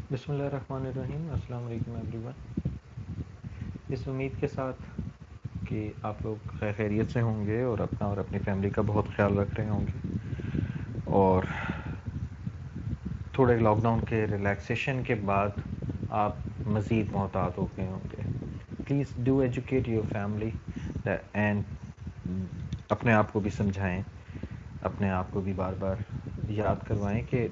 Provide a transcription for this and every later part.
बिस्मिल्लाहिर्रहमानिर्रहीम। अस्सलाम वालेकुम एवरीवन। इस उम्मीद के साथ कि आप लोग खैरियत से होंगे और अपना और अपनी फैमिली का बहुत ख्याल रख रहे होंगे और थोड़े लॉकडाउन के रिलैक्सेशन के बाद आप मज़ीद मोहतात हो गए होंगे। Please do educate your family and अपने आप को भी समझाएं, अपने आप को भी बार बार याद करवाएं कि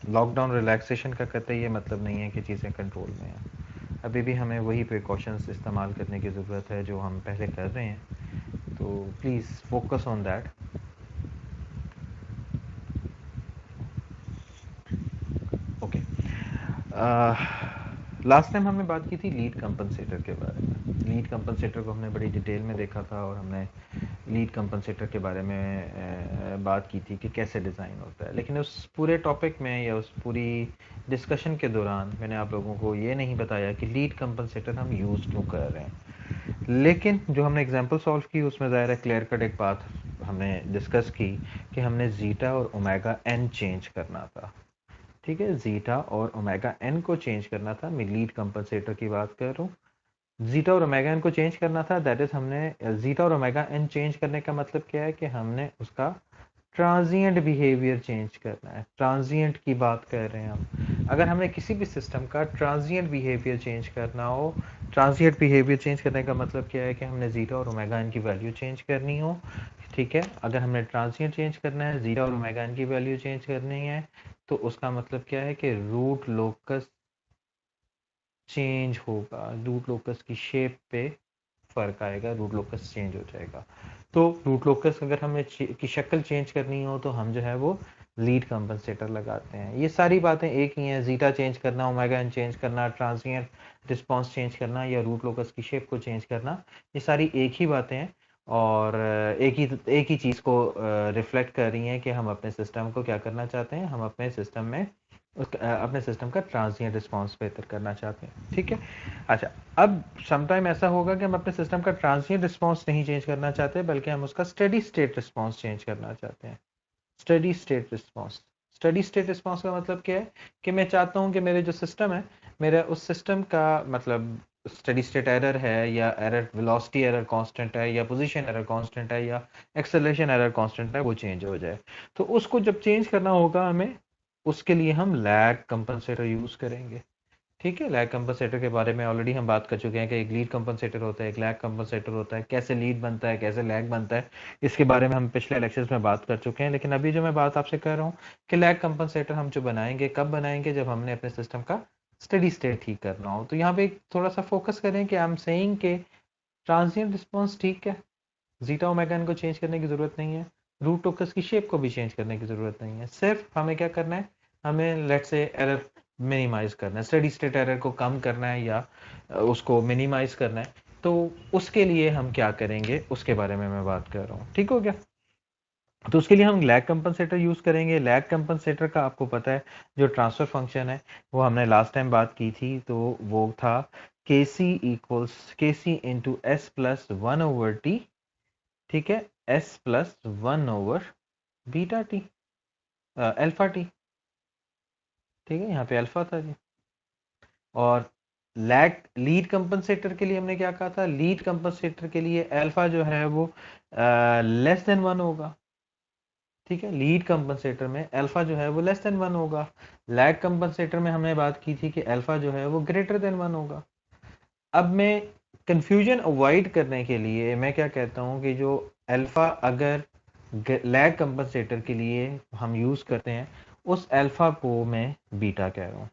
लॉकडाउन रिलैक्सेशन का कतई ये मतलब नहीं है कि चीज़ें कंट्रोल में हैं। अभी भी हमें वही प्रिकॉशंस इस्तेमाल करने की ज़रूरत है जो हम पहले कर रहे हैं। तो please focus on that. Okay, last time हमने बात की थी लीड कंपनसेटर के बारे में। लीड कंपनसेटर को हमने बड़ी डिटेल में देखा था और हमने लीड कंपनसेटर के बारे में बात की थी कि कैसे डिज़ाइन होता है। लेकिन उस पूरे टॉपिक में या उस पूरी डिस्कशन के दौरान मैंने आप लोगों को ये नहीं बताया कि लीड कंपनसेटर हम यूज़ क्यों कर रहे हैं। लेकिन जो हमने एग्जांपल सॉल्व की उसमें ज़ाहिर है क्लियर कट एक बात हमने डिस्कस की कि हमने जीटा और ओमेगा एन चेंज करना था। ठीक है, जीटा और ओमेगा एन को चेंज करना था। मैं लीड कंपनसेटर की बात कर रहा हूँ। जीटा और ओमेगा एन को चेंज करना था, दैट इज हमने जीटा और ओमेगा एन चेंज करने का मतलब क्या है कि हमने उसका ट्रांजिएंट बिहेवियर चेंज करना है। ट्रांजिएंट की बात कर रहे हैं हम। अगर हमें किसी भी सिस्टम का ट्रांजिएंट बिहेवियर चेंज करना हो, ट्रांजिएंट बिहेवियर चेंज करने का मतलब क्या है कि हमने जीटा और ओमेगा एन की वैल्यू चेंज करनी हो। ठीक है, अगर हमने ट्रांजिएंट चेंज करना है, जीटा और ओमेगा एन की वैल्यू चेंज करनी है, तो उसका मतलब क्या है कि रूट लोकस चेंज होगा। रूट लोकस की शेप पे फर्क आएगा, रूट लोकस चेंज हो जाएगा। तो रूट लोकस अगर हमें की शक्ल चेंज करनी हो तो हम जो है वो लीड कंपनसेटर लगाते हैं। ये सारी बातें एक ही हैं, जीटा चेंज करना, ओमेगा एन चेंज करना, ट्रांजिएंट रिस्पॉन्स चेंज करना या रूट लोकस की शेप को चेंज करना, ये सारी एक ही बातें हैं और एक ही चीज़ को रिफ्लेक्ट कर रही हैं कि हम अपने सिस्टम को क्या करना चाहते हैं। हम अपने सिस्टम में अपने सिस्टम का ट्रांजिएंट रिस्पॉन्स बेहतर करना चाहते हैं। ठीक है, अच्छा, अब समटाइम ऐसा होगा कि हम अपने सिस्टम का ट्रांजिएंट रिस्पॉन्स नहीं चेंज करना चाहते बल्कि हम उसका स्टेडी स्टेट रिस्पॉन्स चेंज करना चाहते हैं। Steady state response. Steady state response का मतलब क्या है कि मैं चाहता हूं कि मेरे जो सिस्टम है, मेरा उस सिस्टम का मतलब स्टेडी स्टेट एरर है या एरर वेलोसिटी एरर कांस्टेंट है या पोजीशन एरर कांस्टेंट है या एक्सेलरेशन एरर कांस्टेंट है, वो चेंज हो जाए। तो उसको जब चेंज करना होगा हमें, उसके लिए हम लैग कंपनसेटर यूज करेंगे। ठीक है, लैग कंपनसेटर के बारे में ऑलरेडी हम बात कर चुके हैं कि एक लीड कंपनसेटर होता है, एक लैग कंपनसेटर होता है। कैसे लीड बनता है, कैसे लैग बनता है, इसके बारे में हम पिछले लेक्चर्स में बात कर चुके हैं। लेकिन अभी जो मैं बात आपसे कर रहा हूँ कि लैग कंपनसेटर हम जो बनाएंगे, कब बनाएंगे, जब हमने अपने सिस्टम का स्टेडी स्टेट ठीक करना हो। तो यहाँ पे थोड़ा सा फोकस करें कि आई एम सेइंग के ट्रांजिएंट रिस्पॉन्स ठीक है, जीटा ओमेगा को चेंज करने की जरूरत नहीं है, रूट टोकस की शेप को भी चेंज करने की जरूरत नहीं है। सिर्फ हमें क्या करना है, हमें लेट से एरर मिनिमाइज करना है, स्टेडी स्टेट एरर को कम करना है या उसको मिनिमाइज करना है। तो उसके लिए हम क्या करेंगे उसके बारे में मैं बात कर रहा हूँ। ठीक हो गया? तो उसके लिए हम लैग कंपनसेटर यूज करेंगे। लैग कंपनसेटर का आपको पता है जो ट्रांसफर फंक्शन है वो हमने लास्ट टाइम बात की थी, तो वो था के C equals K C into S plus one over T. ठीक है, S plus one over beta T, alpha T. ठीक है, यहाँ पे अल्फा था जी। और लैग लीड कंपनसेटर के लिए हमने क्या कहा था, लीड कंपनसेटर के लिए अल्फा जो है वो लेस देन वन होगा। ठीक है, लीड कंपनसेटर में अल्फा जो है वो लेस देन वन होगा। लैग कंपनसेटर में हमने बात की थी कि अल्फा जो है वो ग्रेटर देन वन होगा। अब मैं कंफ्यूजन अवॉइड करने के लिए मैं क्या कहता हूँ कि जो अल्फा अगर लैग कंपनसेटर के लिए हम यूज करते हैं, उस अल्फा को मैं बीटा कह रहा हूँ।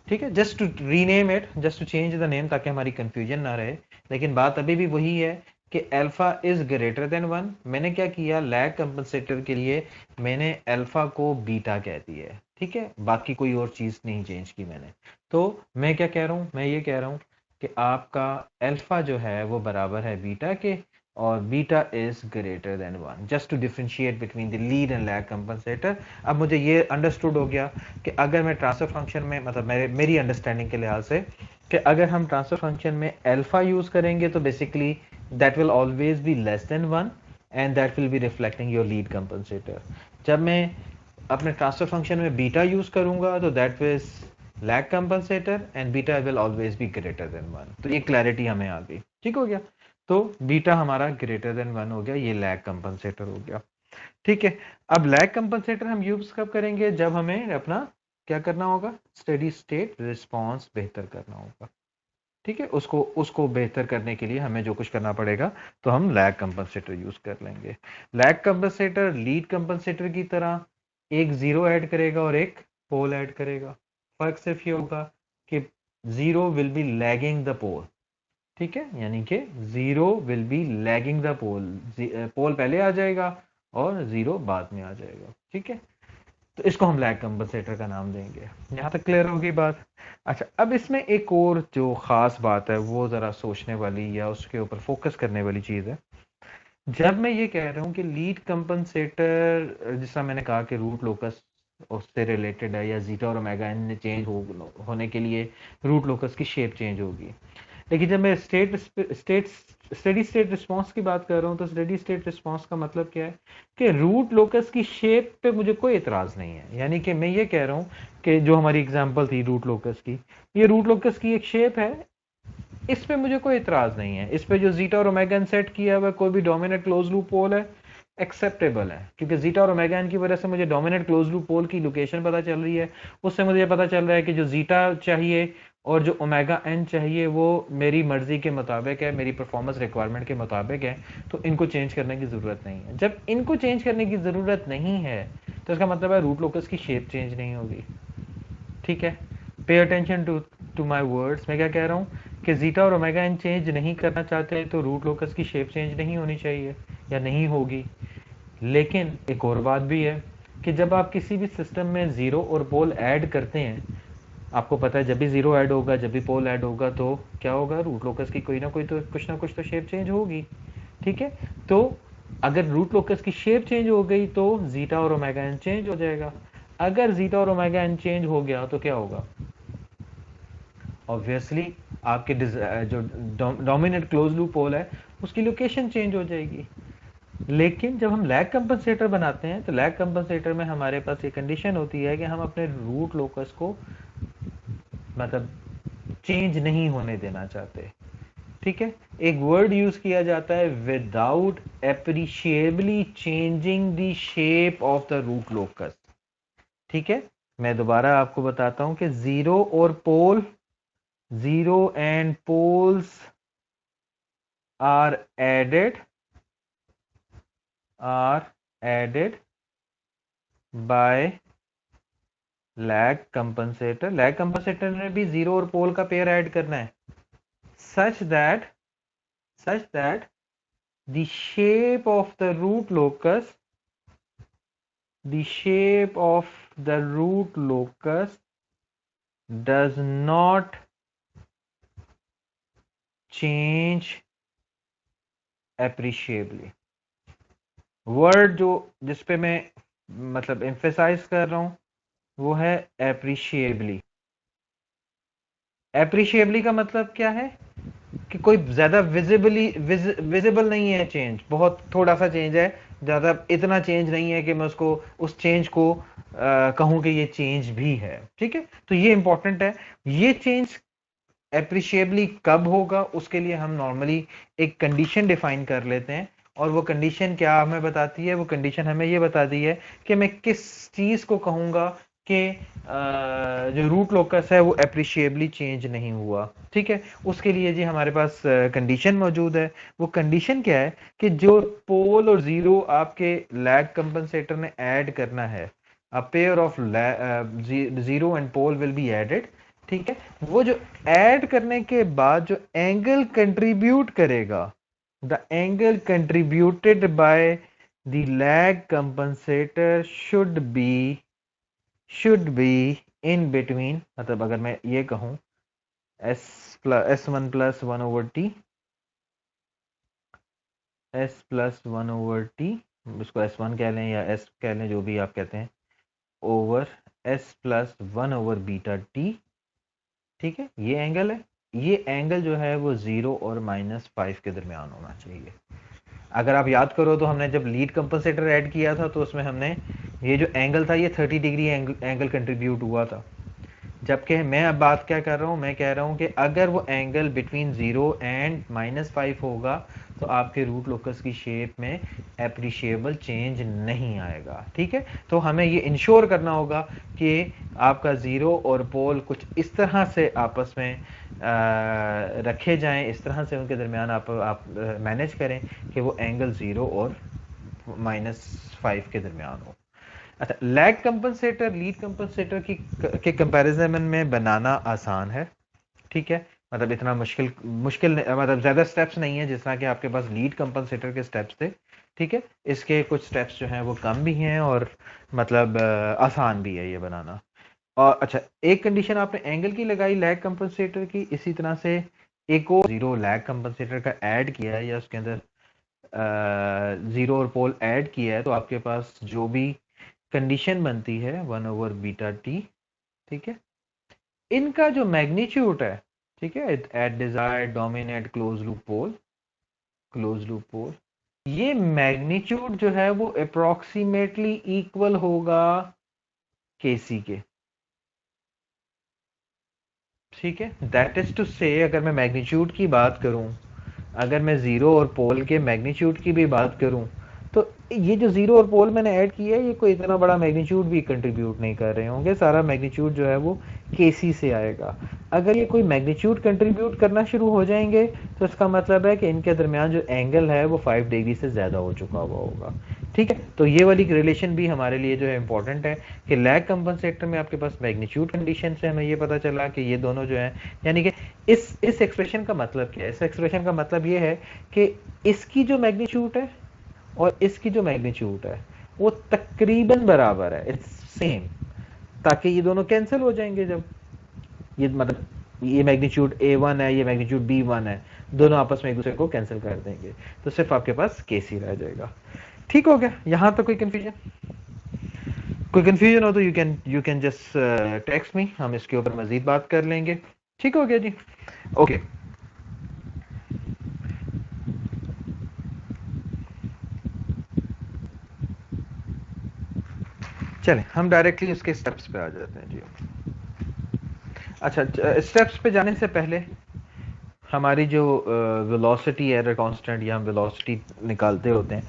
ठीक है, just to rename it, just to change the name ताकि हमारी कंफ्यूजन ना रहे। लेकिन बात अभी भी वही है कि alpha is greater than one. मैंने क्या किया, लैग कंपनसेटर के लिए मैंने अल्फा को बीटा कह दिया है। ठीक है, बाकी कोई और चीज नहीं चेंज की मैंने। तो मैं क्या कह रहा हूं, मैं ये कह रहा हूं कि आपका अल्फा जो है वो बराबर है बीटा के और beta is greater than one, just to differentiate between the lead and lag compensator. अब मुझे ये अंडरस्टूड हो गया कि अगर मैं ट्रांसफर फंक्शन में मतलब मेरी अंडरस्टैंडिंग के लिहाज से कि अगर हम ट्रांसफर फंक्शन में अल्फा यूज करेंगे तो basically that will always be less than one and that will be reflecting your lead compensator. जब मैं अपने ट्रांसफर फंक्शन में बीटा यूज करूंगा तो that is lag compensator and beta will always be greater than 1। तो ये clarity हमें आ गई, ठीक हो गया। तो बीटा हमारा ग्रेटर देन 1 हो गया, ये लैग कंपनसेटर हो गया, ठीक है। अब लैग कंपनसेटर हम यूज कब करेंगे, जब हमें अपना क्या करना होगा, स्टेडी स्टेट रिस्पॉन्स बेहतर करना होगा, ठीक है। उसको उसको बेहतर करने के लिए हमें जो कुछ करना पड़ेगा तो हम लैग कंपनसेटर यूज कर लेंगे। लैग कंपनसेटर लीड कंपनसेटर की तरह एक जीरो ऐड करेगा और एक पोल ऐड करेगा। फर्क सिर्फ ये होगा कि zero will be lagging the pole, ठीक है, यानी कि zero will be lagging the pole, pole पहले आ जाएगा और जीरो बाद में आ जाएगा, ठीक है। तो इसको हम लैग कंपनसेटर का नाम देंगे। यहां तक क्लियर होगी बात। अच्छा, अब इसमें एक और जो खास बात है वो जरा सोचने वाली या उसके ऊपर फोकस करने वाली चीज है। जब मैं ये कह रहा हूं कि लीड कंपनसेटर, जिसका मैंने कहा कि रूट लोकस उससे रिलेटेड है, या जीटा और ओमेगा एन चेंज होने के लिए रूट लोकस की शेप चेंज होगी। लेकिन जब मैं स्टेडी स्टेट रिस्पांस की बात कर रहा हूं तो स्टेडी स्टेट रिस्पांस का मतलब क्या है कि रूट लोकस की शेप पे मुझे कोई इतराज नहीं है। यानी कि मैं ये कह रहा हूं कि जो हमारी एग्जांपल थी रूट लोकस की, ये रूट लोकस की एक शेप है, इस पे मुझे कोई इतराज नहीं है। इस पे जो जीटा और ओमेगा एन सेट किया हुआ कोई भी डोमिनेंट क्लोज लूप पोल है, एक्सेप्टेबल है, क्योंकि जीटा और ओमेगा एन की वजह से मुझे डोमिनेंट क्लोज लूप पोल की लोकेशन पता चल रही है। उससे मुझे पता चल रहा है कि जो जीटा चाहिए और जो ओमेगा एन चाहिए वो मेरी मर्जी के मुताबिक है, मेरी परफॉर्मेंस रिक्वायरमेंट के मुताबिक है, तो इनको चेंज करने की जरूरत नहीं है। जब इनको चेंज करने की जरूरत नहीं है तो इसका मतलब है रूट लोकस की शेप चेंज नहीं होगी, ठीक है। Pay attention to my words, मैं क्या कह रहा हूँ कि जीटा और ओमेगा एन चेंज नहीं करना चाहते तो रूट लोकस की शेप चेंज नहीं होनी चाहिए या नहीं होगी। लेकिन एक और बात भी है कि जब आप किसी भी सिस्टम में जीरो और पोल ऐड करते हैं, आपको पता है जब भी जीरो ऐड होगा, जब भी पोल ऐड होगा तो क्या होगा, रूट लोकस की कोई ना कोई तो कुछ ना कुछ तो शेप चेंज होगी, ठीक है। तो अगर रूट लोकस की शेप चेंज हो गई तो जीटा और ओमेगा एन चेंज हो जाएगा। अगर जीटा और ओमेगा एन चेंज हो गया तो क्या होगा, ऑब्वियसली आपके जो डोमिनेंट क्लोज लूप पोल है उसकी लोकेशन चेंज हो जाएगी। लेकिन जब हम लैग कंपनसेटर बनाते हैं तो लैग कंपनसेटर में हमारे पास ये कंडीशन होती है कि हम अपने रूट लोकस को मतलब चेंज नहीं होने देना चाहते, ठीक है। एक वर्ड यूज किया जाता है without appreciably changing the shape of the root locus, ठीक है। मैं दोबारा आपको बताता हूं कि जीरो और pole, zero and poles are added by lag compensator. Lag compensator में भी जीरो और पोल का पेयर ऐड करना है such that the shape of the root locus does not change appreciably। Word जो जिसपे मैं मतलब एम्फेसाइज कर रहा हूं वो है एप्रिशिएबली। एप्रिशिएबली का मतलब क्या है कि कोई ज्यादा विजिबल नहीं है चेंज, बहुत थोड़ा सा चेंज है, ज्यादा इतना चेंज नहीं है कि मैं उसको उस चेंज को कहूं कि ये चेंज भी है, ठीक है। तो ये इंपॉर्टेंट है। ये चेंज एप्रिशिएबली कब होगा उसके लिए हम नॉर्मली एक कंडीशन डिफाइन कर लेते हैं, और वो कंडीशन क्या हमें बताती है, वो कंडीशन हमें ये बताती है कि मैं किस चीज को कहूंगा कि जो रूट लोकस है वो एप्रिशिएबली चेंज नहीं हुआ, ठीक है। उसके लिए जी हमारे पास कंडीशन मौजूद है। वो कंडीशन क्या है कि जो पोल और जीरो आपके लैग कंपनसेटर ने ऐड करना है, a pair of zero and pole will be added, ठीक है। वो जो ऐड करने के बाद जो एंगल कंट्रीब्यूट करेगा, the angle contributed by the lag compensator should be in between, मतलब अगर मैं ये कहूं S1+1/t, S+1/t, इसको S1 कह लें या S कह लें, जो भी आप कहते हैं, ओवर S+1/βt, ठीक है। ये एंगल है, ये एंगल जो है वो 0 और -5 के दरमियान होना चाहिए। अगर आप याद करो तो हमने जब लीड कंपनसेटर ऐड किया था तो उसमें हमने ये जो एंगल था ये 30 डिग्री एंगल कंट्रीब्यूट हुआ था। जबकि मैं अब बात क्या कर रहा हूँ, मैं कह रहा हूँ कि अगर वो एंगल बिटवीन 0 एंड -5 होगा तो आपके रूट लोकस की शेप में एप्रिशिएबल चेंज नहीं आएगा। ठीक है, तो हमें ये इंश्योर करना होगा कि आपका ज़ीरो और पोल कुछ इस तरह से आपस में रखे जाएं, इस तरह से उनके दरमियान आप मैनेज करें कि वो एंगल 0 और -5 के दरमियान हो। अच्छा, लैग कंपनसेटर लीड कंपनसेटर की के कंपैरिजन में बनाना आसान है। ठीक है, मतलब इतना मुश्किल मुश्किल मतलब ज़्यादा स्टेप्स नहीं है जिस तरह के आपके पास लीड कंपनसेटर के स्टेप्स थे। ठीक है, इसके कुछ स्टेप्स जो हैं वो कम भी हैं और मतलब आसान भी है ये बनाना। और अच्छा, एक कंडीशन आपने एंगल की लगाई लैग कंपनसेटर की, इसी तरह से एक और जीरो लैग कंपनसेटर का ऐड किया है या उसके अंदर जीरो और पोल ऐड किया है, तो आपके पास जो भी कंडीशन बनती है 1/β t। ठीक है, इनका जो मैग्नीट्यूड है, ठीक है, at desired dominate close loop pole, ये मैग्नीट्यूड जो है वो अप्रोक्सीमेटली इक्वल होगा केसी के। ठीक है, दैट इज टू से अगर मैं मैग्नीट्यूड की बात करूं, अगर मैं जीरो और पोल के मैग्नीट्यूड की भी बात करूं, तो ये जो जीरो और पोल मैंने ऐड किया है ये कोई इतना बड़ा मैग्नीट्यूड भी कंट्रीब्यूट नहीं कर रहे होंगे, सारा मैग्नीट्यूड जो है वो केसी से आएगा। अगर ये कोई मैग्नीट्यूड कंट्रीब्यूट करना शुरू हो जाएंगे तो इसका मतलब है कि इनके दरमियान जो एंगल है वो 5 डिग्री से ज़्यादा हो चुका हुआ होगा। ठीक है, तो ये वाली रिलेशन भी हमारे लिए जो है इंपॉर्टेंट है कि लैग कंपनसेटर में आपके पास मैग्नीट्यूड कंडीशन से हमें ये पता चला कि ये दोनों जो है, यानी कि इस एक्सप्रेशन का मतलब क्या है, इस एक्सप्रेशन का मतलब ये है कि इसकी जो मैग्नीट्यूड है और इसकी जो मैग्नीट्यूड है वो तकरीबन बराबर है, इट्स सेम, ताकि ये दोनों कैंसिल हो जाएंगे जब ये मतलब ये मैग्नीट्यूड A1 है, ये मैग्नीट्यूड B1 है, दोनों आपस में एक दूसरे को कैंसिल कर देंगे, तो सिर्फ आपके पास केसी रह जाएगा। ठीक हो गया, यहां तक कोई कंफ्यूजन? कोई कंफ्यूजन हो तो you can just text me, हम इसके ऊपर मजीद बात कर लेंगे। ठीक हो गया जी, ओके। चलें हम डायरेक्टली उसके स्टेप्स पे आ जाते हैं जी। अच्छा, स्टेप्स पे जाने से पहले हमारी जो वेलोसिटी एरर कांस्टेंट या हम वेलोसिटी निकालते होते हैं,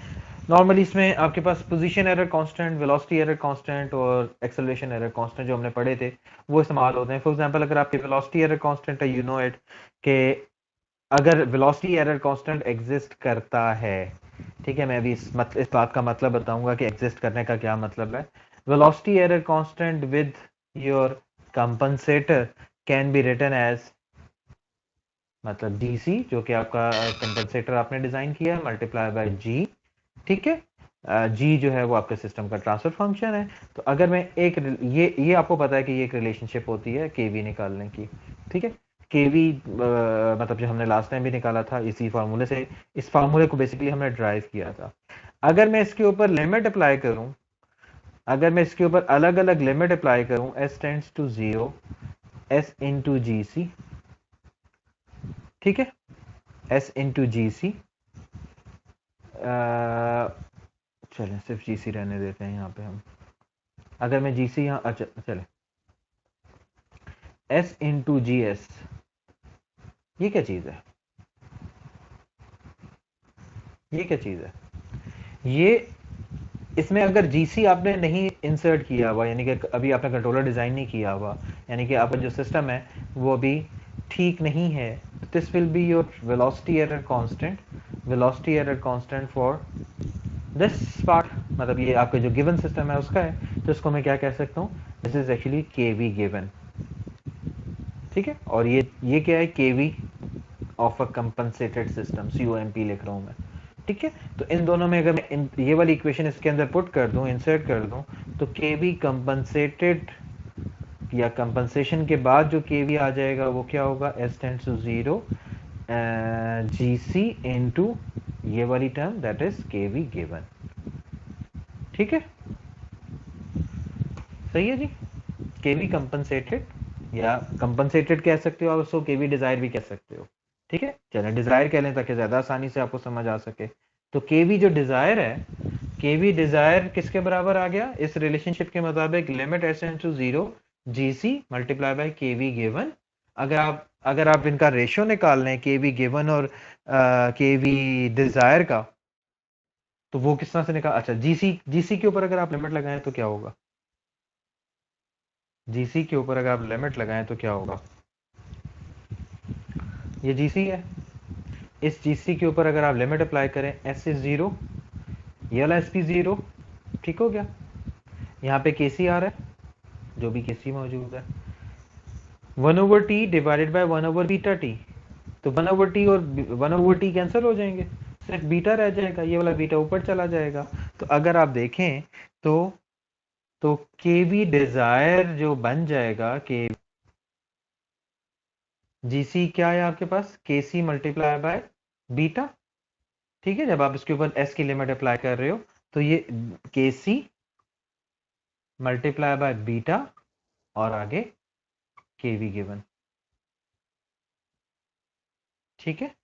नॉर्मली इसमें आपके पास position error constant, velocity error constant और एक्सेलरेशन एरर कांस्टेंट जो हमने पढ़े थे वो इस्तेमाल होते हैं। फॉर एग्जांपल अगर आपकी वेलोसिटी एरर कांस्टेंट है, यू नो इट, कि अगर वेलोसिटी एरर कांस्टेंट एग्जिस्ट करता है, ठीक है, मैं अभी इस बात का मतलब बताऊंगा कि एग्जिस्ट करने का क्या मतलब है। Velocity error constant with your compensator can be written as, मतलब डीसी जो कि आपका कंपनसेटर आपने डिजाइन किया है, मल्टीप्लाई बाय जी। ठीक है, जी जो है वो आपके सिस्टम का ट्रांसफर फंक्शन है। तो अगर मैं एक ये आपको पता है कि ये एक रिलेशनशिप होती है केवी निकालने की। ठीक है, केवी मतलब जो हमने लास्ट टाइम भी निकाला था इसी फार्मूले से, इस फार्मूले को बेसिकली हमने ड्राइव किया था। अगर मैं इसके ऊपर लिमिट अप्लाई करूं, अगर मैं इसके ऊपर अलग अलग लिमिट अप्लाई करूं, S tends to 0 S into G C, ठीक है, एस इंटू जी सी, चलें सिर्फ जी सी रहने देते हैं यहाँ पे हम। अगर मैं जी सी यहाँ, अच्छा चले, एस इंटू जी एस, ये क्या चीज़ है, ये क्या चीज़ है, ये इसमें अगर जीसी आपने नहीं इंसर्ट किया हुआ, यानी कि अभी आपने कंट्रोलर डिज़ाइन नहीं किया हुआ, यानी कि आपका जो सिस्टम है वो अभी ठीक नहीं है, this will be your velocity error constant, velocity error constant for this part, मतलब ये आपका जो गिवन सिस्टम है उसका है, तो इसको मैं क्या कह सकता हूँ, this is actually K V given. ठीक है, और ये क्या है, K V of a compensated system, COMP लिख रहा हूं मैं। ठीक है, तो इन दोनों में अगर मैं ये वाली इक्वेशन इसके अंदर पुट कर दूं, इंसर्ट कर दूं, तो के वी कंपनसेटेड या कंपनसेशन के बाद जो के वी आ जाएगा वो क्या होगा, s tends to 0 G C into ये वाली टर्म, that is K V given. ठीक है, सही है जी, के वी कंपनसेटेड या कंपनसेटेड कह सकते हो आप उसको, के वी डिजायर भी कह सकते हो। ठीक है, चलें डिजायर कह लें ताकि ज्यादा आसानी से आपको समझ आ सके। तो केवी जो डिजायर है, केवी डिजायर किसके बराबर आ गया इस रिलेशनशिप के मुताबिक, limit s tends to 0 GC multiply by KV given. अगर आप इनका रेशियो निकाल लें केवी गिवन और केवी डिजायर का, तो वो किस तरह से निकाल, अच्छा जीसी जीसी के ऊपर अगर आप लिमिट लगाएं तो क्या होगा, जीसी के ऊपर अगर आप लिमिट लगाएं तो क्या होगा, ये जीसी है, इस जीसी के ऊपर अगर आप लिमिट अप्लाई करें एस इज 0, ये वाला एस पी 0, ठीक हो गया। यहाँ पे केसी आ रहा है, जो भी केसी मौजूद है, 1/t डिवाइडेड बाय 1/बीटा टी, तो 1/t और 1/t कैंसिल हो जाएंगे, सिर्फ बीटा रह जाएगा, ये वाला बीटा ऊपर चला जाएगा। तो अगर आप देखें तो केवी डिजायर जो बन जाएगा के जीसी क्या है आपके पास, केसी मल्टीप्लाई बाय बीटा, ठीक है। जब आप इसके ऊपर एस की लिमिट अप्लाई कर रहे हो तो ये केसी मल्टीप्लाई बाय बीटा और आगे केवी गिवन, ठीक है।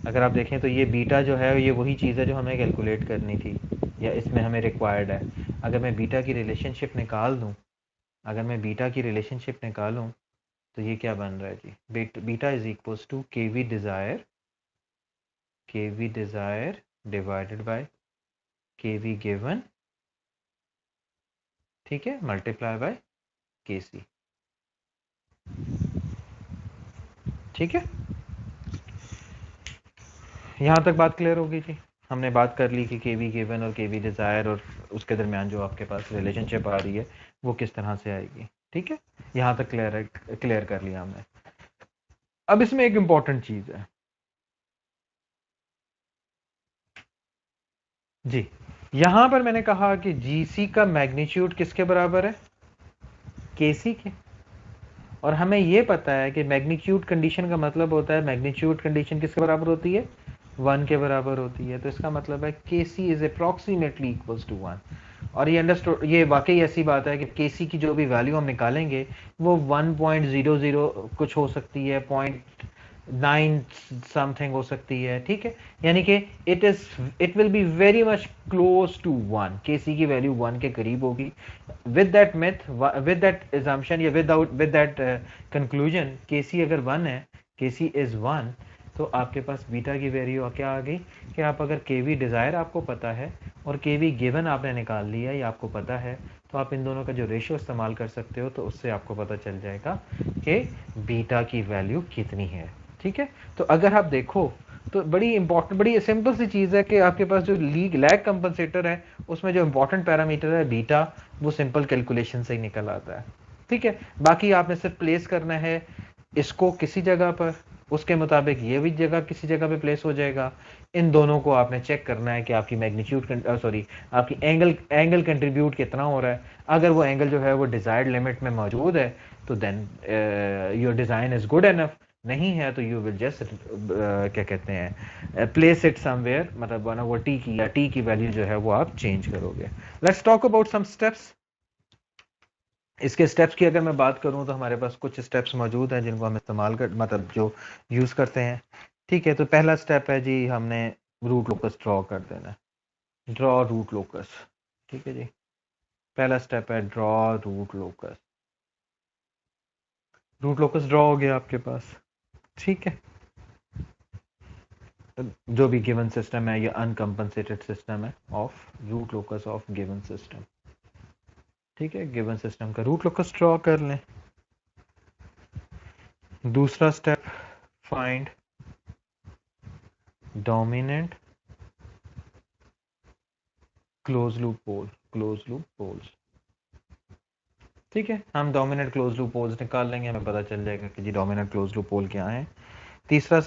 अगर आप देखें तो ये बीटा जो है ये वही चीज़ है जो हमें कैलकुलेट करनी थी या इसमें हमें रिक्वायर्ड है। अगर मैं बीटा की रिलेशनशिप निकाल दूं, अगर मैं बीटा की रिलेशनशिप निकालूं तो ये क्या बन रहा है जी, beta is equals to KV desired divided by KV given, ठीक है, मल्टीप्लाई बाय केसी, ठीक है। यहाँ तक बात क्लियर होगी जी। हमने बात कर ली कि केवी गिवन और केवी डिजायर और उसके दरमियान जो आपके पास रिलेशनशिप आ रही है वो किस तरह से आएगी, ठीक है। यहाँ तक क्लियर कर लिया हमने। अब इसमें एक इंपॉर्टेंट चीज है जी, यहां पर मैंने कहा कि जीसी का मैग्नीट्यूड किसके बराबर है, केसी के। और हमें यह पता है कि मैग्नीट्यूड कंडीशन का मतलब होता है, मैग्नीट्यूड कंडीशन किसके बराबर होती है, 1 के बराबर होती है। तो इसका मतलब है के सी इज अप्रोक्सीमेटली इक्वल्स टू 1। और ये अंडरस्टूड, ये वाकई ऐसी बात है कि के सी की जो भी वैल्यू हम निकालेंगे वो 1.00 कुछ हो सकती है, 0.9 समथिंग हो सकती है, ठीक है। यानी कि it will be very much close to 1, K सी की वैल्यू 1 के करीब होगी। with that myth, with that assumption या with that conclusion, kc अगर 1 है, kc is 1, तो आपके पास बीटा की वैल्यू क्या आ गई कि आप अगर केवी डिजायर आपको पता है और केवी गिवन आपने निकाल लिया ये आपको पता है, तो आप इन दोनों का जो रेशियो इस्तेमाल कर सकते हो, तो उससे आपको पता चल जाएगा कि बीटा की वैल्यू कितनी है, ठीक है। तो अगर आप देखो तो बड़ी इंपॉर्टेंट, बड़ी सिंपल सी चीज है कि आपके पास जो लैग कंपनसेटर है उसमें जो इंपॉर्टेंट पैरामीटर है बीटा, वो सिंपल कैलकुलेशन से ही निकल आता है, ठीक है। बाकी आपने सिर्फ प्लेस करना है इसको किसी जगह पर, उसके मुताबिक ये भी जगह किसी जगह पे प्लेस हो जाएगा। इन दोनों को आपने चेक करना है कि आपकी मैग्नीट्यूड सॉरी आपकी एंगल कंट्रीब्यूट कितना हो रहा है। अगर वो एंगल जो है वो डिजायर्ड लिमिट में मौजूद है तो then your design is good enough, नहीं है तो यू विल जस्ट क्या कहते हैं प्लेस इट समवेयर, मतलब 1/t की या t की वैल्यू जो है वो आप चेंज करोगे। Let's talk about some steps. इसके स्टेप्स की अगर मैं बात करूं तो हमारे पास कुछ स्टेप्स मौजूद हैं जिनको हम इस्तेमाल कर मतलब जो यूज करते हैं, ठीक है। तो पहला स्टेप है जी, हमने रूट लोकस ड्रॉ कर देना है, ड्रॉ रूट लोकस, ठीक है जी। पहला स्टेप है draw root locus, root locus draw हो गया आपके पास, ठीक है। जो भी गिवन सिस्टम है ये अनकंपनसेटेड सिस्टम है of root locus of given system, ठीक है। गिवन सिस्टम का रूट लोकस ड्रॉ कर लें। दूसरा step, find dominant close loop poles, ठीक है। हम डोमिनेंट क्लोज लूप पोल्स निकाल लेंगे, हमें पता चल जाएगा कि जी डोमिनेंट क्लोज लूप पोल क्या है। तीसरा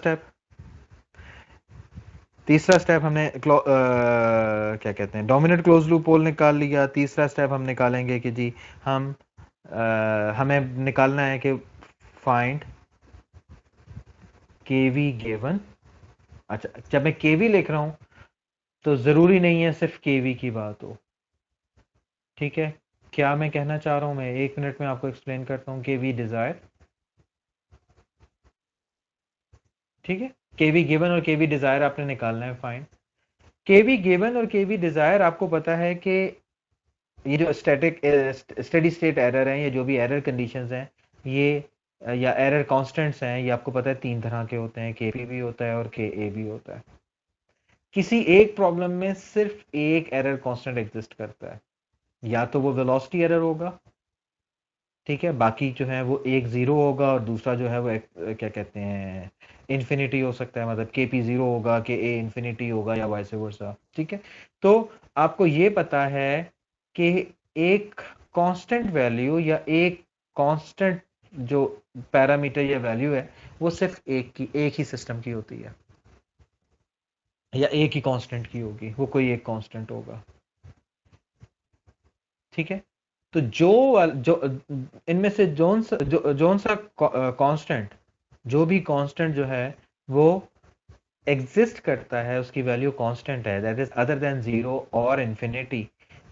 स्टेप हमने क्या कहते हैं डोमिनेंट क्लोज लूप पोल निकाल लिया। तीसरा स्टेप हम निकालेंगे कि जी हम हमें निकालना है कि फाइंड केवी गिवन। अच्छा, जब मैं केवी लिख रहा हूं तो जरूरी नहीं है सिर्फ केवी की बात हो, ठीक है। क्या मैं कहना चाह रहा हूं, मैं 1 मिनट में आपको एक्सप्लेन करता हूं। केवी डिजायर, ठीक है, केवी गिवन और केवी डिजायर आपने निकालना है फाइंड। केवी गिवन और केवी डिजायर, आपको पता है कि ये जो स्टेडी स्टेट एरर है, ये जो भी एरर कंडीशंस हैं, ये या एरर कांस्टेंट्स हैं, ये आपको पता है तीन तरह के होते हैं, केपी भी होता है और के ए भी होता है। किसी एक प्रॉब्लम में सिर्फ एक एरर कांस्टेंट एग्जिस्ट करता है, या तो वो वेलोसिटी एरर होगा, ठीक है, बाकी जो है वो एक जीरो होगा और दूसरा जो है वो क्या कहते हैं इन्फिनिटी हो सकता है, मतलब के पी जीरो होगा, के ए इन्फिनिटी होगा, या वाइस वर्सा, ठीक है। तो आपको ये पता है कि एक कांस्टेंट वैल्यू या एक कांस्टेंट जो पैरामीटर या वैल्यू है वो सिर्फ एक ही सिस्टम की होती है, या एक ही कांस्टेंट की होगी, वो कोई एक कांस्टेंट होगा, ठीक है। तो जो इनमें से जोन सा कांस्टेंट, जो भी कांस्टेंट जो है वो एग्जिस्ट करता है, उसकी वैल्यू कांस्टेंट है, that is other than zero और इन्फिनिटी,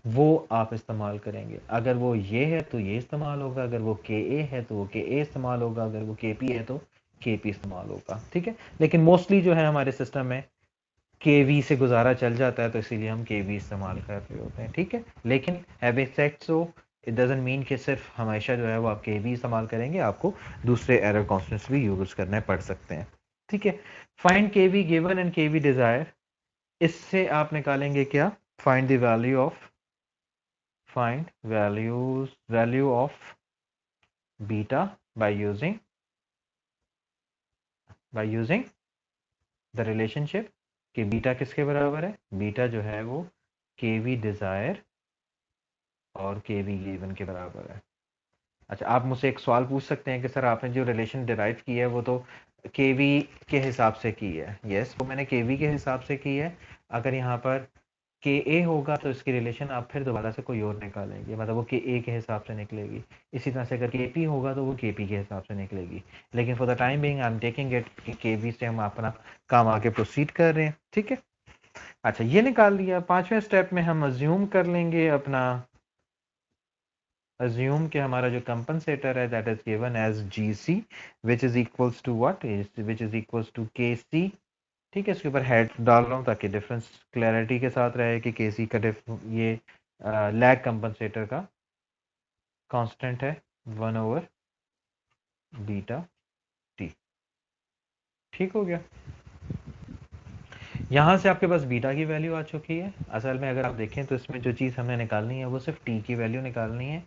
वो आप इस्तेमाल करेंगे। अगर वो ये है तो ये इस्तेमाल होगा, अगर वो के ए है तो वो के ए इस्तेमाल होगा, अगर वो के पी है तो के पी इस्तेमाल होगा, ठीक है। लेकिन मोस्टली जो है हमारे सिस्टम में के वी से गुजारा चल जाता है, तो इसीलिए हम के वी इस्तेमाल कर रहे होते हैं, ठीक है। लेकिन having said so, it doesn't mean कि सिर्फ हमेशा जो है वो आप के वी इस्तेमाल करेंगे, आपको दूसरे एरर कॉन्स्टेंट्स भी यूज करने पड़ सकते हैं, ठीक है। फाइंड के वी गिवन एंड के वी डिजायर, इससे आप निकालेंगे क्या, find the value of, find value of beta by using the relationship कि बीटा किसके बराबर है, बीटा जो है वो के वी डिजायर और के वी गिवन के बराबर है। अच्छा, आप मुझसे एक सवाल पूछ सकते हैं कि सर आपने जो रिलेशन डिराइव की है वो तो के वी के हिसाब से की है। यस, वो मैंने के वी के हिसाब से की है। अगर यहाँ पर के ए होगा तो इसकी रिलेशन आप फिर दोबारा से कोई और निकालेंगे, मतलब वो के ए के हिसाब से निकलेगी। इसी तरह से अगर के पी होगा तो वो के पी के हिसाब से निकलेगी। लेकिन for the time being I am taking it कि के वी से हम अपना काम आगे प्रोसीड कर रहे हैं, ठीक है। अच्छा, ये निकाल लिया। पांचवें स्टेप में हम अज्यूम कर लेंगे अपना, अज्यूम कि हमारा जो कंपनसेटर है that is given as G C, which is equals to what, which is equals to K C, ठीक है। इसके ऊपर हेड डाल रहा हूँ ताकि डिफरेंस क्लैरिटी के साथ रहे कि के सी का ये लैग कंपनसेटर का कांस्टेंट है 1/बीटा टी, ठीक हो गया। यहाँ से आपके पास बीटा की वैल्यू आ चुकी है। असल में अगर आप देखें तो इसमें जो चीज़ हमने निकालनी है वो सिर्फ टी की वैल्यू निकालनी है,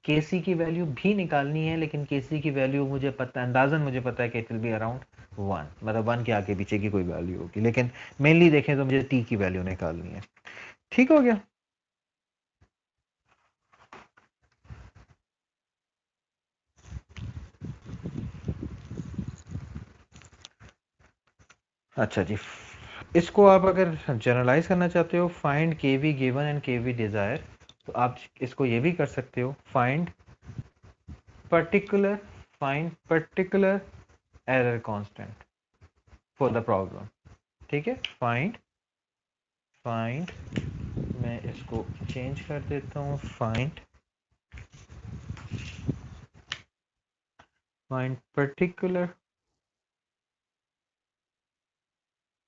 के सी की वैल्यू भी निकालनी है, लेकिन के सी की वैल्यू मुझे पता, अंदाजन मुझे पता है कि इट विल बी अराउंड 1, मतलब 1 के आगे पीछे की कोई वैल्यू होगी, लेकिन मेनली देखें तो मुझे टी की वैल्यू निकालनी है, ठीक हो गया। अच्छा जी, इसको आप अगर जनरलाइज करना चाहते हो, फाइंड के वी गिवन एंड के वी डिजायर, तो आप इसको ये भी कर सकते हो, particular find particular error constant for the problem, ठीक है। फाइंड मैं इसको चेंज कर देता हूँ, फाइंड पर्टिकुलर,